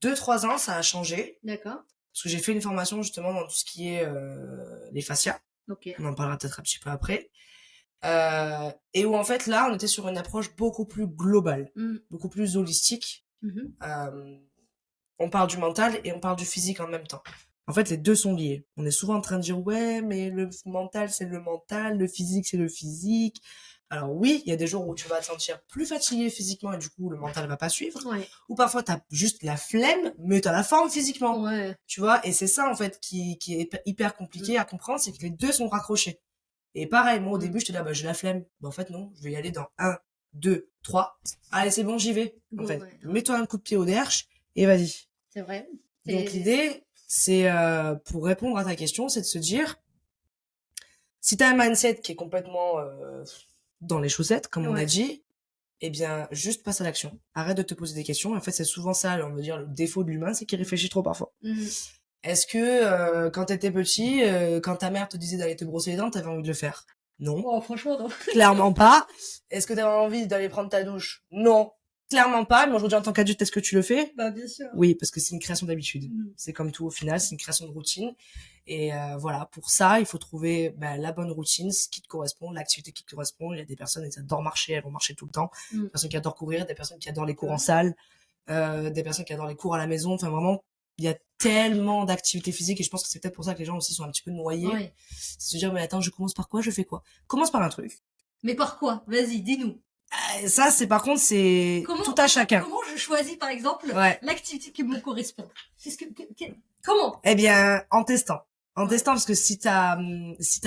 2-3 ans, ça a changé. D'accord. Parce que j'ai fait une formation justement dans tout ce qui est les fascias. Ok. On en parlera peut-être un petit peu après. Et où en fait là, on était sur une approche beaucoup plus globale, beaucoup plus holistique. On parle du mental et on parle du physique en même temps. En fait, les deux sont liés. On est souvent en train de dire ouais, mais le mental c'est le mental, le physique c'est le physique. Alors oui, il y a des jours où tu vas te sentir plus fatigué physiquement et du coup le mental va pas suivre. Ouais. Ou parfois t'as juste la flemme, mais t'as la forme physiquement. Ouais. Tu vois, et c'est ça en fait qui est hyper compliqué à comprendre, c'est que les deux sont raccrochés. Et pareil, moi au début j'étais là, bah j'ai la flemme. Bah en fait non, je vais y aller dans 1, 2, 3. Allez c'est bon, j'y vais. En fait, mets-toi un coup de pied au derche et vas-y. C'est vrai. Donc l'idée, c'est pour répondre à ta question, c'est de se dire, si t'as un mindset qui est complètement dans les chaussettes, comme on a dit, eh bien, juste passe à l'action. Arrête de te poser des questions. En fait, c'est souvent ça, on va dire, le défaut de l'humain, c'est qu'il réfléchit trop parfois. Est-ce que quand t'étais petit, quand ta mère te disait d'aller te brosser les dents, t'avais envie de le faire? Non. Oh, franchement, non. Clairement pas. Est-ce que t'avais envie d'aller prendre ta douche? Non. Clairement pas. Mais aujourd'hui, en tant qu'adulte, est-ce que tu le fais? Bah, bien sûr. Oui, parce que c'est une création d'habitude. C'est comme tout au final, c'est une création de routine. Et voilà, pour ça, il faut trouver la bonne routine, ce qui te correspond, l'activité qui te correspond. Il y a des personnes qui adorent marcher, elles vont marcher tout le temps. Des personnes qui adorent courir, des personnes qui adorent les cours en salle, des personnes qui adorent les cours à la maison. Enfin, vraiment, il y a tellement d'activités physiques et je pense que c'est peut-être pour ça que les gens aussi sont un petit peu noyés. Ouais. C'est se dire, mais attends, je commence par quoi? Je fais quoi? Commence par un truc. Mais par quoi? Vas-y, dis-nous. Ça, c'est par contre, c'est tout à chacun. Comment je choisis, par exemple, l'activité qui me correspond? Comment? Eh bien, en testant. En testant, parce que si t'as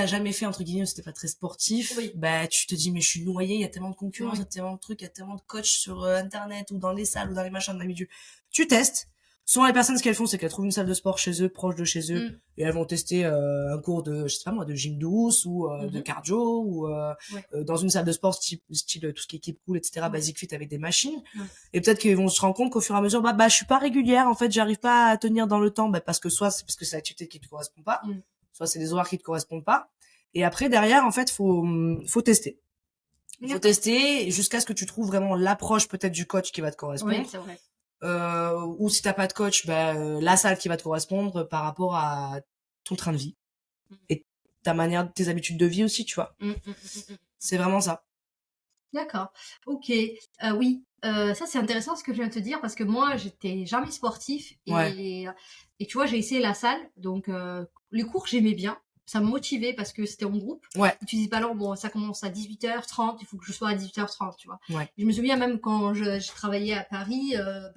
jamais fait, entre guillemets, si t'es pas très sportif, bah, tu te dis, mais je suis noyé, il y a tellement de concurrence, il y a tellement de trucs, il y a tellement de coachs sur Internet ou dans les salles ou dans les machins de la milieu. Tu testes. Souvent, les personnes, ce qu'elles font, c'est qu'elles trouvent une salle de sport chez eux, proche de chez eux, et elles vont tester un cours de, je sais pas moi, de gym douce ou de cardio ou dans une salle de sport style tout ce qui est keep cool, etc., basic fit avec des machines. Et peut-être qu'ils vont se rendre compte qu'au fur et à mesure, bah, je suis pas régulière, en fait, j'arrive pas à tenir dans le temps, parce que soit c'est parce que c'est l'activité qui te correspond pas, soit c'est des horaires qui te correspondent pas. Et après, derrière, en fait, faut tester. Faut tester jusqu'à ce que tu trouves vraiment l'approche peut-être du coach qui va te correspondre. Oui, c'est vrai. Ou si t'as pas de coach, la salle qui va te correspondre par rapport à ton train de vie et ta manière, tes habitudes de vie aussi, tu vois. C'est vraiment ça. D'accord. Ok. Oui. Ça c'est intéressant ce que je viens de te dire parce que moi j'étais jamais sportif et tu vois j'ai essayé la salle donc les cours j'aimais bien. Ça me motivait parce que c'était en groupe. Tu dis pas non, bon, ça commence à 18h30, il faut que je sois à 18h30, tu vois. Je me souviens même quand je travaillais à Paris,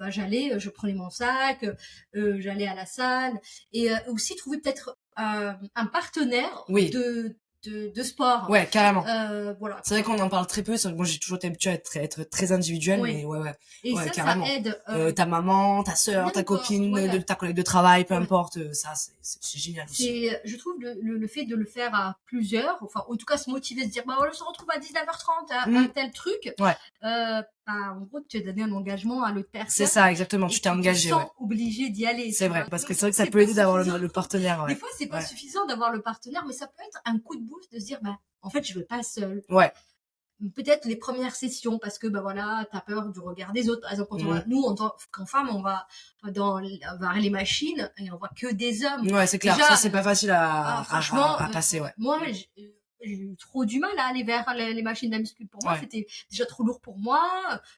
j'allais, je prenais mon sac, j'allais à la salle et aussi trouver peut-être un partenaire de sport. Ouais, carrément. Voilà. C'est vrai qu'on en parle très peu. C'est vrai que moi, j'ai toujours été habituée à être très individuelle, mais ouais. Et ça, carrément. Ça aide. Ta maman, ta sœur, ta copine, ta collègue de travail, peu importe. Ça, c'est génial aussi. Je trouve le fait de le faire à plusieurs, enfin, en tout cas, se motiver, se dire, bah, on se retrouve à 19h30 à un tel truc. En gros, tu as donné un engagement à l'autre personne. C'est ça, exactement. Tu t'es engagé. Tu te sens obligé d'y aller. C'est vrai, parce que c'est vrai que ça peut aider d'avoir le partenaire. Des fois, c'est pas suffisant d'avoir le partenaire, mais ça peut être un coup de boost de se dire, bah, en fait, je vais pas seule. Peut-être les premières sessions, parce que, bah voilà, t'as peur du regard des autres. Par exemple, quand nous, en tant qu'en femme, on va vers les machines et on voit que des hommes. Ouais, c'est clair. Déjà, ça, c'est pas facile à passer, Moi, j'ai eu trop du mal à aller vers les machines de muscu. Pour moi, c'était déjà trop lourd pour moi.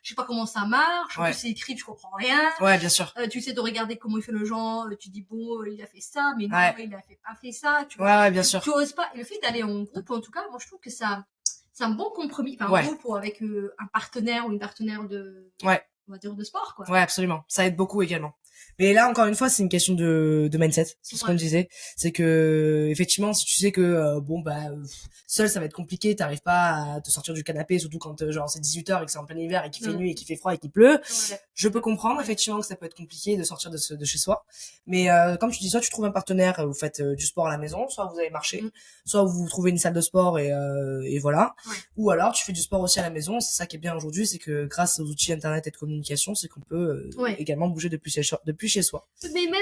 Je sais pas comment ça marche. En plus, c'est écrit, je comprends rien. Ouais, bien sûr. Tu essaies de regarder comment il fait le genre. Tu dis, bon, il a fait ça, mais non, il a pas fait ça. Tu vois. Ouais, bien sûr. Tu oses pas. Et le fait d'aller en groupe, en tout cas, moi, je trouve que c'est un bon compromis. Enfin, en groupe avec un partenaire ou une partenaire on va dire de sport, quoi. Ouais, absolument. Ça aide beaucoup également. Mais là, encore une fois, c'est une question de mindset. C'est ce qu'on disait. C'est que, effectivement, si tu sais que, seul, ça va être compliqué, t'arrives pas à te sortir du canapé, surtout quand, genre, c'est 18h et que c'est en plein hiver et qu'il fait nuit et qu'il fait froid et qu'il pleut. Je peux comprendre, effectivement, que ça peut être compliqué de sortir de chez soi. Mais, comme tu dis, soit tu trouves un partenaire, vous faites du sport à la maison, soit vous allez marcher, soit vous trouvez une salle de sport et voilà. Ou alors, tu fais du sport aussi à la maison. C'est ça qui est bien aujourd'hui, c'est que grâce aux outils internet et de communication, c'est qu'on peut également bouger depuis chez soi. Mais même,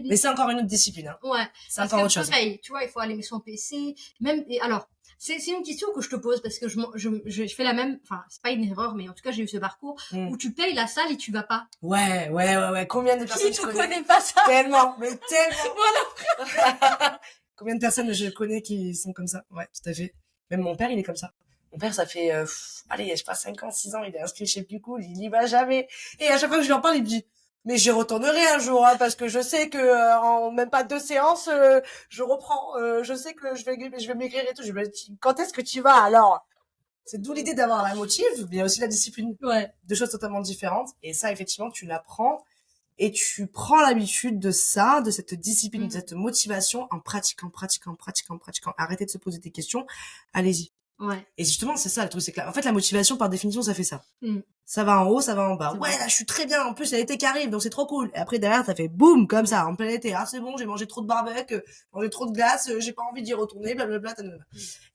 mais c'est encore une autre discipline, hein. Ouais. C'est encore autre chose. Pareil, tu vois, il faut aller sur son PC. Même, et alors, c'est une question que je te pose parce que je fais la même, enfin, c'est pas une erreur, mais en tout cas, j'ai eu ce parcours où tu payes la salle et tu vas pas. Ouais. Combien de personnes je connais pas ça? Tellement, mais tellement. Voilà. Combien de personnes je connais qui sont comme ça? Ouais, tout à fait. Même mon père, il est comme ça. Mon père, ça fait, allez, je sais pas, 5 ans, 6 ans, il est inscrit chez Plus Cool, il y va jamais. Et à chaque fois que je lui en parle, il me dit, mais j'y retournerai un jour, hein, parce que je sais que en même pas 2 séances, je reprends. Je sais que je vais maigrir et tout. Je me dis, quand est-ce que tu vas alors? C'est d'où l'idée d'avoir la motive, mais il y a aussi la discipline. Ouais. Deux choses totalement différentes. Et ça, effectivement, tu l'apprends et tu prends l'habitude de ça, de cette discipline, de cette motivation en pratiquant. Arrêtez de se poser des questions. Allez-y. Ouais. Et justement, c'est ça le truc, c'est que en fait, la motivation, par définition, ça fait ça. Ça va en haut, ça va en bas. Ouais, là, je suis très bien. En plus, il y a l'été qui arrive, donc c'est trop cool. Et après, derrière, ça fait boum, comme ça, en plein été. Ah, c'est bon, j'ai mangé trop de barbecue, mangé trop de glace, j'ai pas envie d'y retourner, blablabla.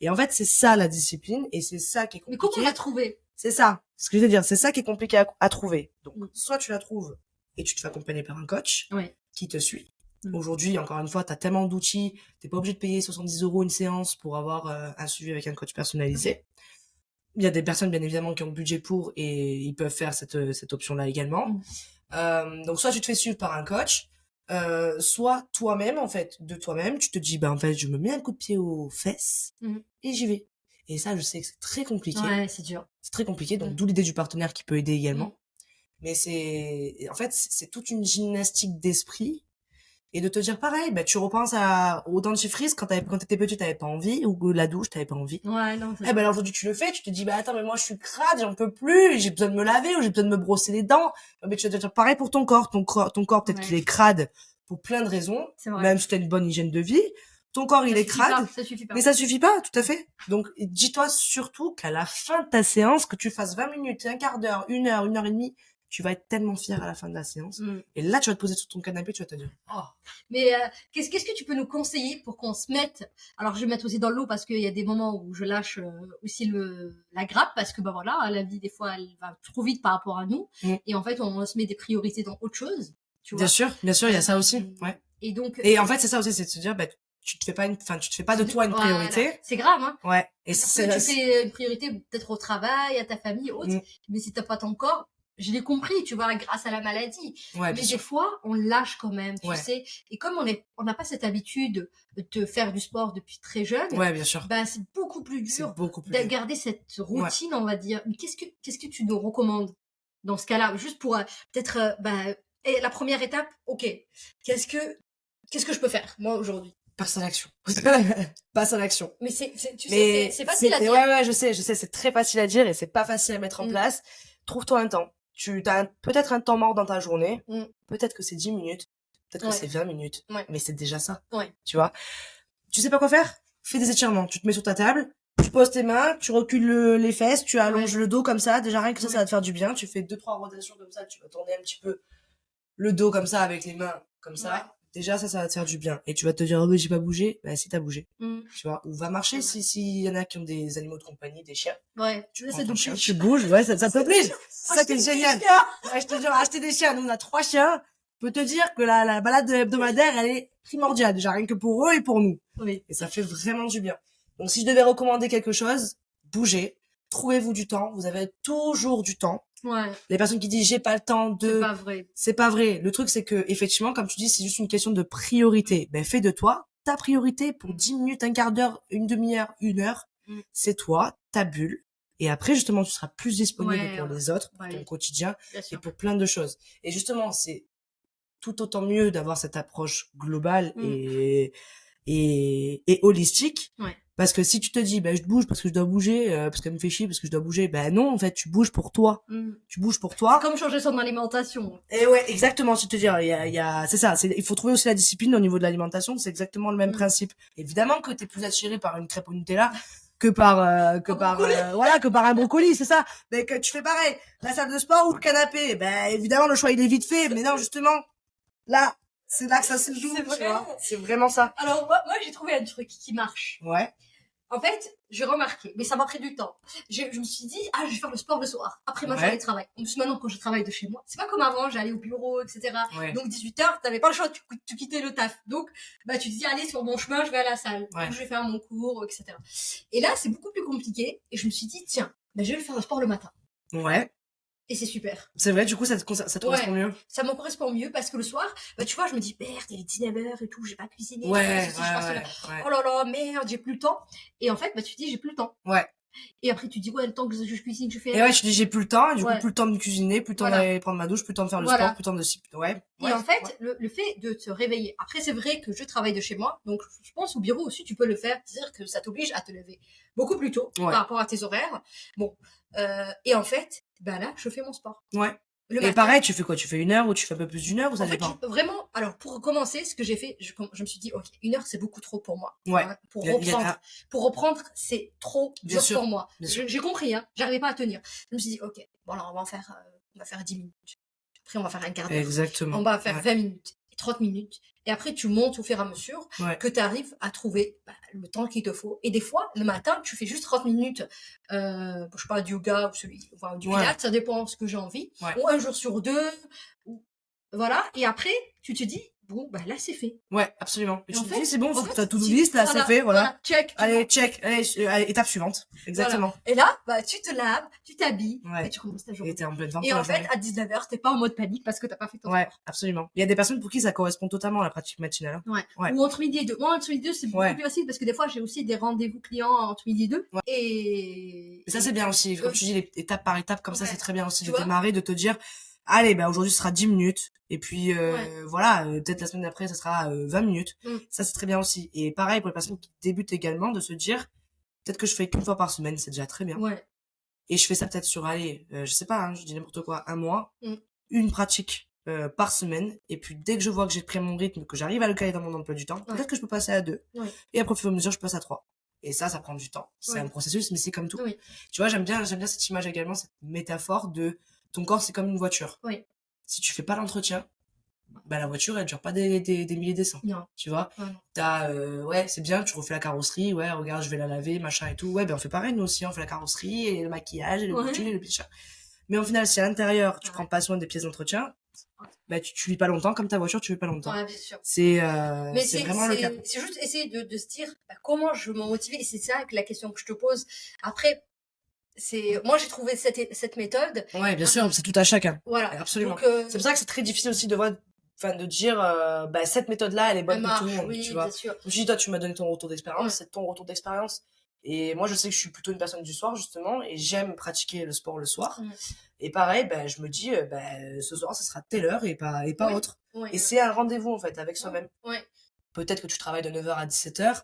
Et en fait, c'est ça, la discipline, et c'est ça qui est compliqué. Mais comment la trouver? C'est ça. Ce que je veux dire, c'est ça qui est compliqué à trouver. Donc, soit tu la trouves et tu te fais accompagner par un coach qui te suit. Aujourd'hui, encore une fois, t'as tellement d'outils, t'es pas obligé de payer 70€ une séance pour avoir un suivi avec un coach personnalisé. Il y a des personnes, bien évidemment, qui ont le budget pour et ils peuvent faire cette option-là également. Donc, soit tu te fais suivre par un coach, soit toi-même, en fait, de toi-même, tu te dis, en fait, je me mets un coup de pied aux fesses et j'y vais. Et ça, je sais que c'est très compliqué. Ouais, c'est dur. C'est très compliqué, donc d'où l'idée du partenaire qui peut aider également. Mais en fait, c'est toute une gymnastique d'esprit et de te dire pareil, tu repenses au dentifrice quand t'étais petit, t'avais pas envie, ou la douche, t'avais pas envie. Ouais, non. Alors aujourd'hui tu le fais, tu te dis attends, mais moi je suis crade, j'en peux plus, j'ai besoin de me laver ou j'ai besoin de me brosser les dents. Mais tu vas te dire pareil pour ton corps peut-être qu'il est crade pour plein de raisons, même si t'as une bonne hygiène de vie. Ton corps, il est crade, mais ça suffit pas, tout à fait. Donc, dis-toi surtout qu'à la fin de ta séance, que tu fasses 20 minutes, un quart d'heure, 1 heure, 1 heure et demie, tu vas être tellement fier à la fin de la séance. Et là, tu vas te poser sur ton canapé, tu vas te dire, oh. Mais qu'est-ce que tu peux nous conseiller pour qu'on se mette... Alors, je vais mettre aussi dans l'eau parce qu'il y a des moments où je lâche aussi la grappe parce que, voilà, la vie, des fois, elle va trop vite par rapport à nous. Et en fait, on se met des priorités dans autre chose. Tu vois. Bien sûr, il y a ça aussi. Ouais. Et en fait, c'est ça aussi, c'est de se dire, tu te fais pas de toi une priorité. Voilà. C'est grave, hein. Ouais. Et tu fais une priorité peut-être au travail, à ta famille, autre. Mais si t'as pas ton corps, je l'ai compris, tu vois, grâce à la maladie. Ouais, mais des fois, on lâche quand même, tu sais. Et comme on n'a pas cette habitude de faire du sport depuis très jeune. Ouais, bien sûr. C'est beaucoup plus dur de garder cette routine, on va dire. Mais qu'est-ce que tu nous recommandes dans ce cas-là? Juste pour peut-être, et la première étape, ok. Qu'est-ce que je peux faire, moi, aujourd'hui? Passe à l'action. Passe à l'action. Mais c'est facile à dire. Ouais, je sais, c'est très facile à dire et c'est pas facile à mettre en place. Trouve-toi un temps. Tu as peut-être un temps mort dans ta journée. Peut-être que c'est 10 minutes. Peut-être que c'est 20 minutes. Mais c'est déjà ça. Tu vois? Tu sais pas quoi faire? Fais des étirements. Tu te mets sur ta table. Tu poses tes mains. Tu recules les fesses. Tu allonges le dos comme ça. Déjà, rien que ça va te faire du bien. Tu fais 2-3 rotations comme ça. Tu vas tourner un petit peu le dos comme ça avec les mains comme ça. Déjà, ça va te faire du bien. Et tu vas te dire, oh, mais j'ai pas bougé. Si t'as bougé. Tu vois. Ou va marcher si y en a qui ont des animaux de compagnie, des chiens. Tu prends ton chien, tu bouges. Ouais, ça t'oblige. C'est ça qui est génial. Ouais, je te dis, acheter des chiens. Nous, on a 3 chiens. Je peux te dire que la balade hebdomadaire, elle est primordiale. Déjà, rien que pour eux et pour nous. Et ça fait vraiment du bien. Donc, si je devais recommander quelque chose, bougez. Trouvez-vous du temps. Vous avez toujours du temps. Les personnes qui disent j'ai pas le temps de... C'est pas vrai. Le truc, c'est que, effectivement, comme tu dis, c'est juste une question de priorité. Fais de toi ta priorité pour 10 minutes, un quart d'heure, une demi-heure, 1 heure. C'est toi, ta bulle. Et après, justement, tu seras plus disponible pour les autres, pour ton quotidien et pour plein de choses. Et justement, c'est tout autant mieux d'avoir cette approche globale et holistique Parce que si tu te dis, je bouge parce que je dois bouger, parce qu'elle me fait chier parce que je dois bouger, non, en fait, tu bouges pour toi. Tu bouges pour toi. C'est comme changer son alimentation. Et ouais, exactement, je te dire, c'est ça, il faut trouver aussi la discipline au niveau de l'alimentation, c'est exactement le même principe. Évidemment que t'es plus attiré par une crêpe au Nutella que par un brocoli, c'est ça. Mais que tu fais pareil, la salle de sport ou le canapé, évidemment le choix il est vite fait, mais non, justement, là, c'est là que ça se joue, tu vois. C'est vraiment ça. Alors moi j'ai trouvé un truc qui marche. Ouais. En fait, j'ai remarqué, mais ça m'a pris du temps. Je me suis dit, je vais faire le sport le soir, après ma journée de travail. En plus, maintenant, quand je travaille de chez moi, c'est pas comme avant, j'allais au bureau, etc. Ouais. Donc, 18h, t'avais pas le choix, tu quittais le taf. Donc, tu te dis, allez, sur mon chemin, je vais à la salle. Ouais. Donc, je vais faire mon cours, etc. Et là, c'est beaucoup plus compliqué. Et je me suis dit, tiens, je vais faire le sport le matin. Ouais. Et c'est super. C'est vrai, du coup, ça te correspond mieux. Ça me correspond mieux parce que le soir, tu vois, je me dis, merde, il est 19h et tout, j'ai pas cuisiné. Ouais. Oh là là, merde, j'ai plus le temps. Et en fait, tu te dis, j'ai plus le temps. Ouais. Et après, tu te dis, ouais, le temps que je cuisine, je fais. Et ouais, je te dis, j'ai plus le temps, et du coup, plus le temps de cuisiner, plus le temps d'aller prendre ma douche, plus le temps de faire le sport, plus le temps de Ouais. Et en fait, le fait de te réveiller. Après, c'est vrai que je travaille de chez moi, donc je pense au bureau aussi, tu peux le faire, c'est-à-dire que ça t'oblige à te lever beaucoup plus tôt par rapport à tes horaires. Bon. Et en fait, là, je fais mon sport. Ouais. Et pareil, tu fais quoi? Tu fais 1 heure ou tu fais un peu plus d'1 heure ou ça dépend? Vraiment, alors pour commencer, ce que j'ai fait, je me suis dit, ok, 1 heure c'est beaucoup trop pour moi. Ouais. Hein, pour reprendre, c'est trop dur pour moi. J'ai compris, hein, j'arrivais pas à tenir. Je me suis dit, ok, bon alors on va faire 10 minutes. Après on va faire un quart d'heure. Exactement. On va faire 20 minutes, 30 minutes. Et après tu montes au fur et à mesure que tu arrives à trouver le temps qu'il te faut. Et des fois, le matin, tu fais juste 30 minutes, je sais pas, du yoga ou du pilates, ça dépend ce que j'ai envie. Ou un jour sur 2, voilà. Et après, tu te dis, bon, là, c'est fait. Ouais, absolument. Et tu te dis, c'est bon, ta to-do list, là, c'est fait, voilà. Check. Allez, check. Allez, étape suivante. Exactement. Voilà. Et là, tu te laves, tu t'habilles, et tu commences ta journée. Et t'es en pleine forme. Et en fait, à 19h, t'es pas en mode panique parce que t'as pas fait ton sport. Ouais, absolument. Il y a des personnes pour qui ça correspond totalement à la pratique matinale. Ouais. Ou entre midi et 2. Moi, entre midi et 2, c'est beaucoup plus facile parce que des fois, j'ai aussi des rendez-vous clients entre midi et 2. Ouais. Et ça, c'est bien aussi. Comme tu dis, étape par étape, comme ça, c'est très bien aussi de démarrer, de te dire, allez, aujourd'hui, ce sera 10 minutes. Et puis, voilà, peut-être la semaine d'après, ça sera 20 minutes. Ça, c'est très bien aussi. Et pareil, pour les personnes qui débutent également, de se dire, peut-être que je fais qu'une fois par semaine, c'est déjà très bien. Ouais. Et je fais ça peut-être sur, allez, je sais pas, hein, je dis n'importe quoi, 1 mois, une pratique par semaine. Et puis, dès que je vois que j'ai pris mon rythme, que j'arrive à le caler dans mon emploi du temps, peut-être que je peux passer à 2. Et après, au fur et à mesure, je passe à 3. Et ça prend du temps. C'est un processus, mais c'est comme tout. Tu vois, j'aime bien cette image également, cette métaphore de ton corps, c'est comme une voiture. Si tu fais pas l'entretien, la voiture, elle dure pas des milliers des cents. Non. Tu vois, t'as, c'est bien, tu refais la carrosserie, regarde, je vais la laver, machin et tout. On fait pareil, nous aussi, on fait la carrosserie et le maquillage et le boutique et le pichat. Mais au final, si à l'intérieur, tu prends pas soin des pièces d'entretien, tu vis pas longtemps, comme ta voiture, tu vis pas longtemps. Ouais, bien sûr. C'est vraiment le cas. C'est juste essayer de se dire, comment je veux me motiver, et c'est ça la question que je te pose. Après, moi j'ai trouvé cette méthode. Ouais, bien sûr, c'est tout à chacun. Voilà. Absolument. C'est pour ça que c'est très difficile aussi de dire, cette méthode-là, elle est bonne pour tout le monde, tu vois. Bien sûr. Je dis, toi, tu m'as donné ton retour d'expérience, c'est ton retour d'expérience. Et moi, je sais que je suis plutôt une personne du soir, justement, et j'aime pratiquer le sport le soir. Et pareil, je me dis, ce soir, ça sera telle heure et pas autre. Et c'est un rendez-vous, en fait, avec soi-même. Peut-être que tu travailles de 9h à 17h,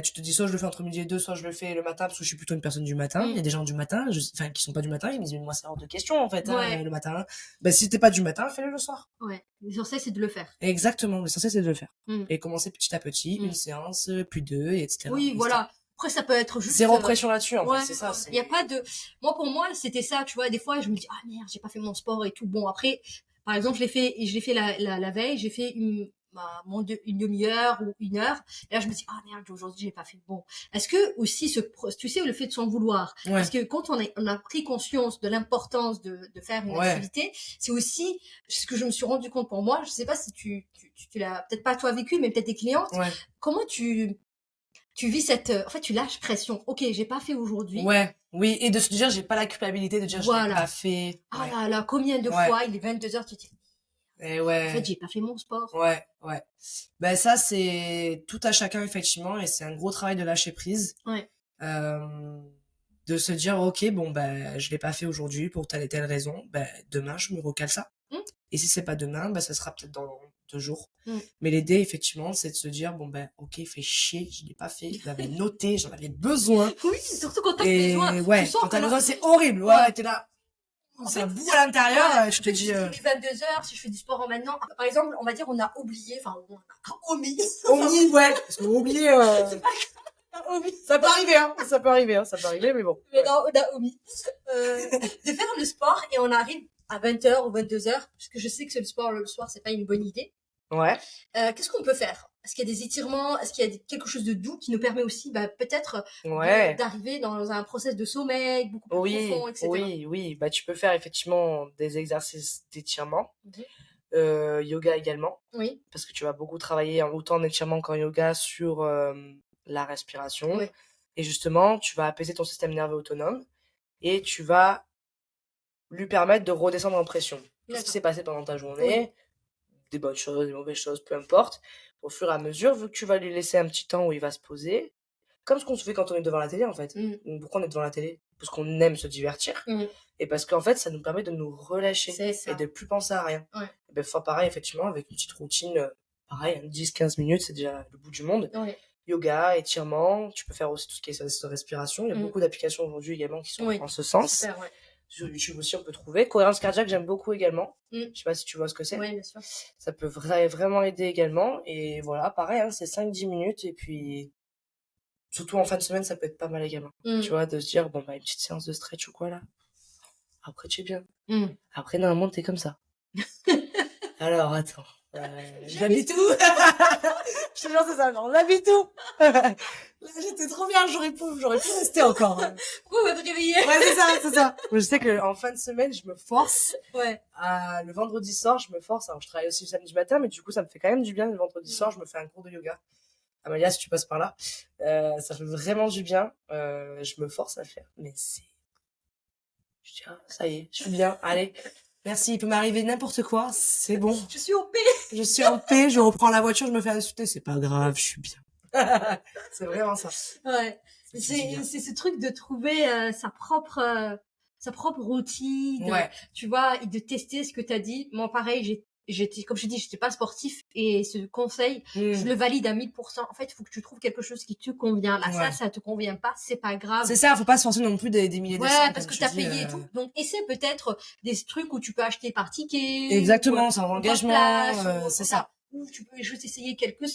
tu te dis soit je le fais entre midi et 2, soit je le fais le matin, parce que je suis plutôt une personne du matin. Il y a des gens du matin, qui sont pas du matin, ils me disent, moi, c'est hors de question, en fait, le matin. Si t'es pas du matin, fais-le le soir. Ouais. L'essentiel, c'est de le faire. Exactement, l'essentiel, c'est de le faire. Et commencer petit à petit, une séance, puis 2, etc. Oui, voilà. Après, ça peut être juste... Zéro pression là-dessus, en fait, c'est ça. Il y a pas de... Moi, pour moi, c'était ça, tu vois, des fois, je me dis, merde, j'ai pas fait mon sport et tout. Bon, après, par exemple, je l'ai fait la veille, j'ai fait une demi-heure ou 1 heure. Et là, je me dis, merde, aujourd'hui, j'ai pas fait. Bon. Est-ce que aussi, tu sais, le fait de s'en vouloir. Parce que quand on a pris conscience de l'importance de faire une activité, c'est aussi ce que je me suis rendu compte pour moi. Je sais pas si tu l'as peut-être pas toi vécu, mais peut-être tes clientes. Comment tu vis en fait, tu lâches pression. Ok, j'ai pas fait aujourd'hui. Oui, et de se dire, j'ai pas la culpabilité de dire, je l'ai pas fait. Ah là, combien de fois, il est 22h, tu te dis, et en fait, j'ai pas fait mon sport. Ça, c'est tout à chacun, effectivement, et c'est un gros travail de lâcher prise. De se dire, ok, bon, je l'ai pas fait aujourd'hui pour telle et telle raison, demain, je me recale ça. Et si c'est pas demain, ça sera peut-être dans 2 jours. Mm. Mais l'idée, effectivement, c'est de se dire, bon, ben, ok, fait chier, je l'ai pas fait, je l'avais noté, j'en avais besoin. Oui, surtout quand t'as Et besoin. ouais, Tu sens quand t'as comment- besoin, c'est horrible. Ouais, Ouais. t'es là. En Ça fait, boue à l'intérieur, ouais, je te dis. Si je fais 22 heures, si je fais du sport en maintenant, par exemple, on va dire on a oublié, enfin on a omis. Omis, ouais, parce qu'on a oublié. Omis. Ça peut arriver, hein. Ça peut arriver, mais bon. Mais non, on a omis. De faire le sport et on arrive à 20h ou 22h, parce que je sais que le sport le soir, c'est pas une bonne idée. Ouais. Qu'est-ce qu'on peut faire? Est-ce qu'il y a des étirements? Est-ce qu'il y a quelque chose de doux qui nous permet aussi, peut-être, Ouais. d'arriver dans un process de sommeil beaucoup plus Oui, profond, etc. oui. Bah, tu peux faire effectivement des exercices d'étirement. Yoga également. Oui. Parce que tu vas beaucoup travailler autant en étirement qu'en yoga sur la respiration. Oui. Et justement, tu vas apaiser ton système nerveux autonome et tu vas lui permettre de redescendre en pression. Tout ce qui s'est passé pendant ta journée, des bonnes choses, des mauvaises choses, peu importe, au fur et à mesure, vu que tu vas lui laisser un petit temps où il va se poser, comme ce qu'on se fait quand on est devant la télé en fait. Pourquoi on est devant la télé? Parce qu'on aime se divertir et parce qu'en fait ça nous permet de nous relâcher et de plus penser à rien. Et ben, pareil, effectivement, avec une petite routine, pareil, 10-15 minutes, c'est déjà le bout du monde. Yoga, étirement, tu peux faire aussi tout ce qui est de respiration. Il y a beaucoup d'applications aujourd'hui également qui sont en ce sens. Super, ouais. Sur YouTube aussi, on peut trouver. Cohérence cardiaque, j'aime beaucoup également. Je sais pas si tu vois ce que c'est. Oui, bien sûr. Ça peut vraiment aider également. Et voilà, pareil, hein, c'est 5-10 minutes. Et puis, surtout en fin de semaine, ça peut être pas mal également. Tu vois, de se dire, bon, bah, une petite séance de stretch ou quoi, là. Après, tu es bien. Après, normalement, t'es comme ça. Alors, attends. J'habite où? Je te jure, c'est ça, genre, j'habite où? Là, j'étais trop bien, j'aurais pu rester encore. Pourquoi vous m'avez réveillé? Ouais, c'est ça. Je sais que en fin de semaine, je me force. Ouais. Le vendredi soir, je me force. Alors, je travaille aussi le samedi matin, mais du coup, ça me fait quand même du bien. Le vendredi soir, je me fais un cours de yoga. Amalia, si tu passes par là, ça fait vraiment du bien. Je me force à le faire, mais c'est... Je dis, ah, ça y est, je suis bien. Allez. Merci, il peut m'arriver n'importe quoi, c'est bon. Je suis en paix. Je suis en paix, je reprends la voiture, je me fais insulter, c'est pas grave, je suis bien. C'est vraiment ça. Ouais. C'est ce truc de trouver sa propre routine. Ouais. Tu vois, et de tester ce que t'as dit. Moi, pareil, j'étais, comme je te dis, j'étais pas sportif et ce conseil, je le valide à 1000%. En fait, il faut que tu trouves quelque chose qui te convient. Là, ça te convient pas, c'est pas grave. C'est ça, faut pas se forcer non plus des milliers de cents. Ouais, parce que t'as payé et tout. Donc, essaie peut-être des trucs où tu peux acheter par ticket. Exactement, c'est un engagement, c'est ça. Ou tu peux juste essayer quelques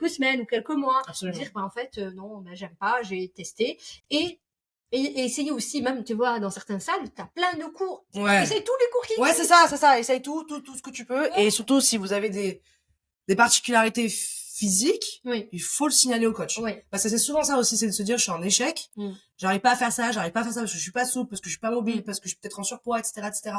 semaines ou quelques mois. Absolument. Dire, en fait, non, j'aime pas, j'ai testé. Et essayer aussi, même, tu vois, dans certaines salles, t'as plein de cours. Ouais. Essaye tous les cours qui Ouais, c'est ça. Essaye tout ce que tu peux. Ouais. Et surtout, si vous avez des particularités physiques, il faut le signaler au coach. Parce que c'est souvent ça aussi, c'est de se dire, je suis en échec, j'arrive pas à faire ça parce que je suis pas souple, parce que je suis pas mobile, parce que je suis peut-être en surpoids, etc., etc.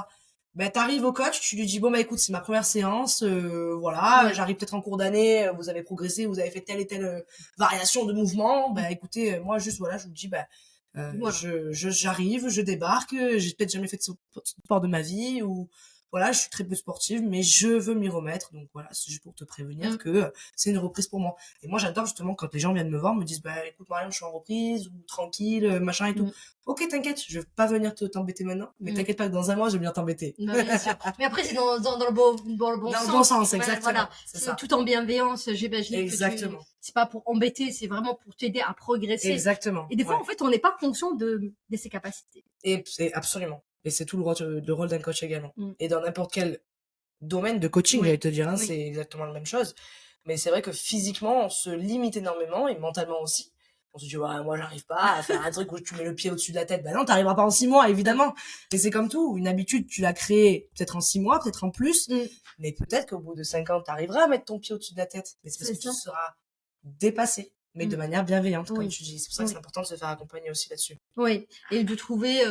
Ben, t'arrives au coach, tu lui dis, bon, bah, écoute, c'est ma première séance, voilà, j'arrive peut-être en cours d'année, vous avez progressé, vous avez fait telle et telle variation de mouvement, ben, écoutez, moi, juste, voilà, je vous dis, ben, j'arrive, je débarque, j'ai peut-être jamais fait de sport de ma vie, ou voilà, je suis très peu sportive, mais je veux m'y remettre, donc voilà, c'est juste pour te prévenir que c'est une reprise pour moi. Et moi, j'adore justement quand les gens viennent me voir, me disent, bah écoute Mariam, je suis en reprise, ou tranquille, machin et tout. Ok, t'inquiète, je vais pas venir t'embêter maintenant, mais t'inquiète pas que dans un mois, je vais venir t'embêter. Bien sûr. Mais après, c'est dans le bon sens. Exactement. Voilà. C'est ça. Tout en bienveillance, j'imagine. Exactement. C'est pas pour embêter, c'est vraiment pour t'aider à progresser. Exactement. Et des fois, en fait, on n'est pas conscient de ses capacités. Et absolument. Et c'est tout le rôle d'un coach également. Et dans n'importe quel domaine de coaching, j'allais te dire, hein, c'est exactement la même chose. Mais c'est vrai que physiquement, on se limite énormément et mentalement aussi. On se dit, ouais, moi, j'arrive pas à faire un truc où tu mets le pied au-dessus de la tête. Bah non, t'arriveras pas en 6 mois, évidemment. Et c'est comme tout. Une habitude, tu l'as créée peut-être en 6 mois, peut-être en plus. Mais peut-être qu'au bout de 5 ans, t'arriveras à mettre ton pied au-dessus de la tête. Mais c'est parce que tu seras dépassé. Mais de manière bienveillante, comme tu dis. C'est pour ça que c'est important de se faire accompagner aussi là-dessus. Oui, et de trouver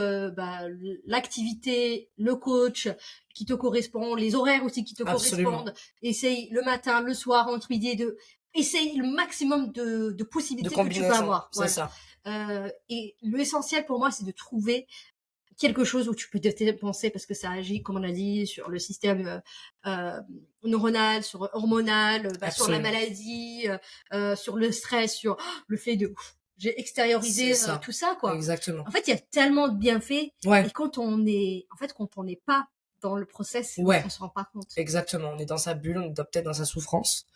l'activité, le coach qui te correspond, les horaires aussi qui te correspondent. Essaye le matin, le soir, entre midi et deux. Essaye le maximum de possibilités que tu peux avoir. C'est ça. Et l'essentiel pour moi, c'est de trouver quelque chose où tu peux te dépenser parce que ça agit, comme on a dit, sur le système neuronal, sur hormonal, sur la maladie, sur le stress, sur le fait de j'ai extériorisé tout ça, quoi. Exactement. En fait, il y a tellement de bienfaits. Et quand on n'est pas dans le process et Ouais. on se rend pas compte. Exactement, on est dans sa bulle, on est peut-être dans sa souffrance.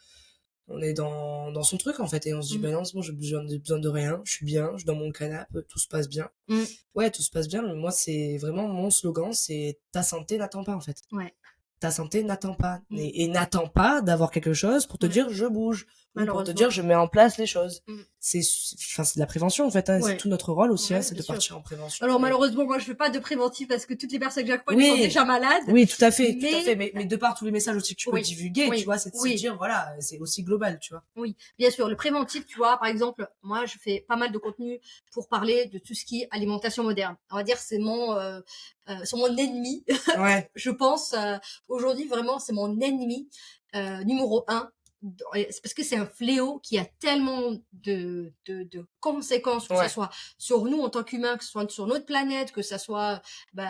On est dans son truc, en fait, et on se dit, non, c'est bon, j'ai besoin de rien, je suis bien, je suis dans mon canapé, tout se passe bien. Ouais, tout se passe bien, mais moi, c'est vraiment mon slogan, c'est ta santé n'attend pas, en fait. Ouais. Ta santé n'attend pas. Et n'attend pas d'avoir quelque chose pour te dire je bouge. Ou pour te dire je mets en place les choses. C'est de la prévention en fait. Hein. C'est tout notre rôle aussi, c'est de partir en prévention. Alors malheureusement, moi je fais pas de préventif parce que toutes les personnes que j'accompagne sont déjà malades. Oui, tout à fait. Mais de par tous les messages aussi que tu peux divulguer, tu vois, c'est de se dire voilà, c'est aussi global, tu vois. Oui, bien sûr. Le préventif, tu vois, par exemple, moi je fais pas mal de contenu pour parler de tout ce qui est alimentation moderne. On va dire c'est mon ennemi. Ouais. Je pense aujourd'hui vraiment c'est mon ennemi numéro 1. C'est parce que c'est un fléau qui a tellement de conséquences, que ce soit sur nous en tant qu'humains, que ce soit sur notre planète, que ce soit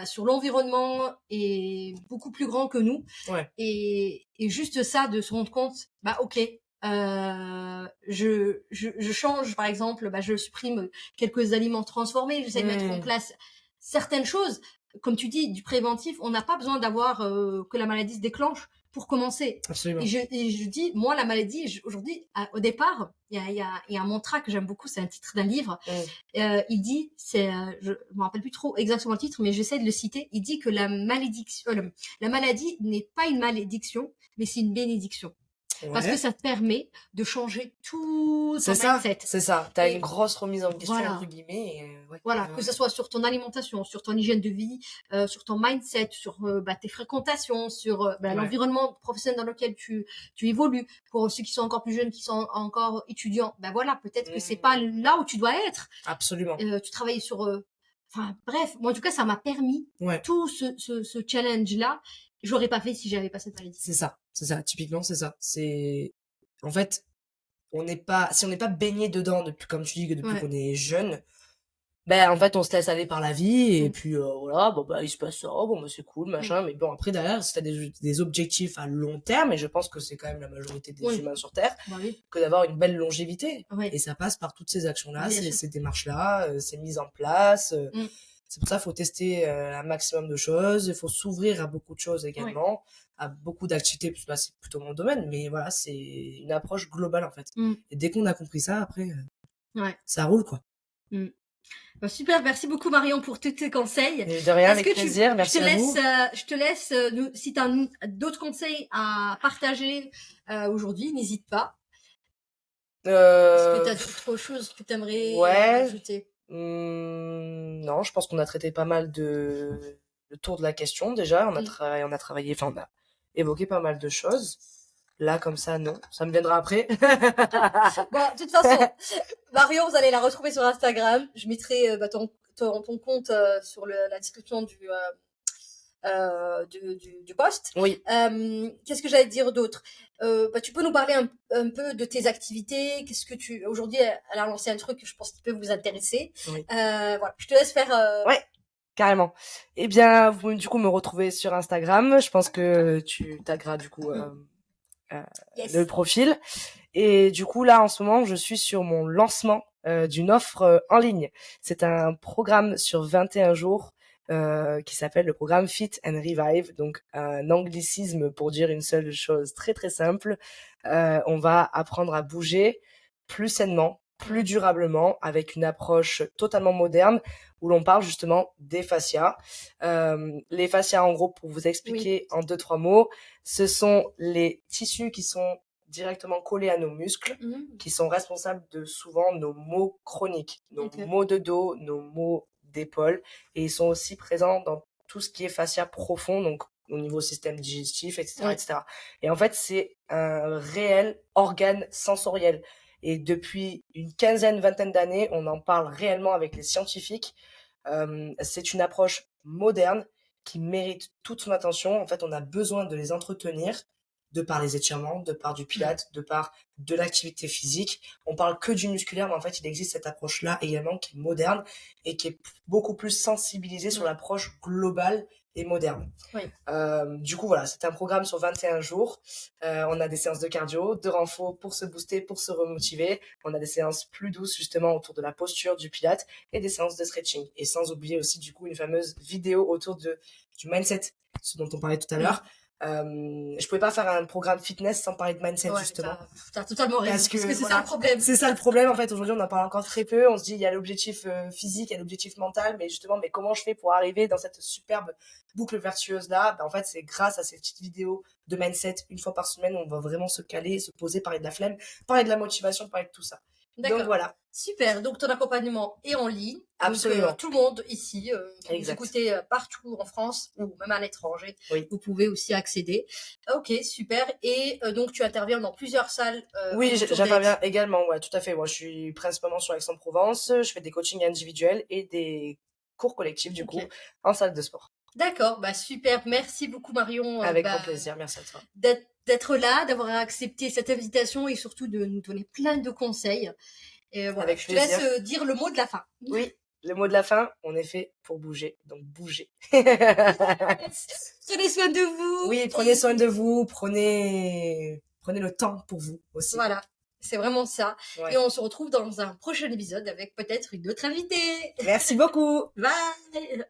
sur l'environnement, et beaucoup plus grand que nous. Ouais. Et juste ça, de se rendre compte, ok, je change, par exemple, je supprime quelques aliments transformés, j'essaie de mettre en place certaines choses. Comme tu dis, du préventif, on n'a pas besoin d'avoir que la maladie se déclenche pour commencer. Absolument. Et je dis, moi, la maladie, aujourd'hui, au départ, il y a un mantra que j'aime beaucoup, c'est un titre d'un livre. Il dit, je me rappelle plus trop exactement le titre, mais j'essaie de le citer. Il dit que la maladie n'est pas une malédiction, mais c'est une bénédiction. Ouais. Parce que ça te permet de changer tout ton mindset. C'est ça. T'as une grosse remise en question, entre guillemets. Que ce soit sur ton alimentation, sur ton hygiène de vie, sur ton mindset, sur tes fréquentations, sur l'environnement professionnel dans lequel tu évolues. Pour ceux qui sont encore plus jeunes, qui sont encore étudiants, peut-être que c'est pas là où tu dois être. Absolument. Tu travailles sur... bref, moi en tout cas, ça m'a permis tout ce challenge-là. Je l'aurais pas fait si j'avais pas cette maladie. C'est ça, typiquement c'est ça. C'est en fait, si on n'est pas baigné dedans depuis, comme tu dis, depuis qu'on est jeune, en fait on se laisse aller par la vie et puis voilà, il se passe ça, c'est cool, machin, mais bon après derrière si t'as des objectifs à long terme, et je pense que c'est quand même la majorité des humains sur Terre, que d'avoir une belle longévité, et ça passe par toutes ces actions-là, ces démarches-là, ces mises en place. C'est pour ça qu'il faut tester un maximum de choses, il faut s'ouvrir à beaucoup de choses également, à beaucoup d'activités, parce que là c'est plutôt mon domaine, mais voilà, c'est une approche globale en fait. Et dès qu'on a compris ça, après, ça roule quoi. Super, merci beaucoup Marion pour tous tes conseils. Et de rien, avec plaisir, merci à vous. Je te laisse, si tu as d'autres conseils à partager aujourd'hui, n'hésite pas. Est-ce que tu as d'autres choses que tu aimerais ajouter? Non, je pense qu'on a traité pas mal le tour de la question déjà. On a travaillé, enfin on a évoqué pas mal de choses. Là, comme ça, non. Ça me viendra après. De toute façon, Marion, vous allez la retrouver sur Instagram. Je mettrai ton compte sur la description du post. Oui. Qu'est-ce que j'allais te dire d'autre? Tu peux nous parler un peu de tes activités. Qu'est-ce que aujourd'hui, elle a lancé un truc que je pense qui peut vous intéresser. Oui. Je te laisse faire. Ouais, carrément. Eh bien, vous pouvez du coup me retrouver sur Instagram. Je pense que tu tagueras du coup le profil. Et du coup, là, en ce moment, je suis sur mon lancement d'une offre en ligne. C'est un programme sur 21 jours qui s'appelle le programme Fit and Revive, donc un anglicisme pour dire une seule chose très très simple. On va apprendre à bouger plus sainement, plus durablement, avec une approche totalement moderne où l'on parle justement des fascias. Les fascias, en gros, pour vous expliquer en 2-3 mots, ce sont les tissus qui sont directement collés à nos muscles, qui sont responsables de souvent nos maux chroniques, nos maux de dos, nos maux d'épaule, et ils sont aussi présents dans tout ce qui est fascia profond, donc au niveau système digestif, etc., etc. Et en fait, c'est un réel organe sensoriel. Et depuis une vingtaine d'années, on en parle réellement avec les scientifiques. C'est une approche moderne qui mérite toute son attention. En fait, on a besoin de les entretenir de par les étirements, de par du pilates, de par de l'activité physique. On parle que du musculaire, mais en fait, il existe cette approche-là également qui est moderne et qui est beaucoup plus sensibilisée sur l'approche globale et moderne. Oui. Du coup, voilà, c'est un programme sur 21 jours. On a des séances de cardio, de renfo pour se booster, pour se remotiver. On a des séances plus douces, justement, autour de la posture, du pilates et des séances de stretching. Et sans oublier aussi, du coup, une fameuse vidéo autour du mindset, ce dont on parlait tout à l'heure. Je pouvais pas faire un programme fitness sans parler de mindset, justement. T'as totalement raison, parce que c'est ça le problème. C'est ça le problème, en fait. Aujourd'hui, on en parle encore très peu. On se dit, il y a l'objectif physique, il y a l'objectif mental, mais justement, mais comment je fais pour arriver dans cette superbe boucle vertueuse-là? En fait, c'est grâce à ces petites vidéos de mindset, une fois par semaine, on va vraiment se caler, se poser, parler de la flemme, parler de la motivation, parler de tout ça. D'accord. Donc voilà. Super, donc ton accompagnement est en ligne. Absolument. Donc, tout le monde ici, vous écoutez partout en France ou même à l'étranger, vous pouvez aussi accéder. Ok, super. Et donc tu interviens dans plusieurs salles. Oui, j'interviens également, ouais, tout à fait. Moi, je suis principalement sur Aix-en-Provence. Je fais des coachings individuels et des cours collectifs, du coup, en salle de sport. D'accord, bah super. Merci beaucoup Marion. Avec grand plaisir, merci à toi. D'être là, d'avoir accepté cette invitation et surtout de nous donner plein de conseils. Et voilà, je te laisse dire le mot de la fin. Oui, le mot de la fin, on est fait pour bouger, donc bougez. Prenez soin de vous. Oui, prenez soin de vous, prenez le temps pour vous aussi. Voilà, c'est vraiment ça. Ouais. Et on se retrouve dans un prochain épisode avec peut-être une autre invitée. Merci beaucoup. Bye.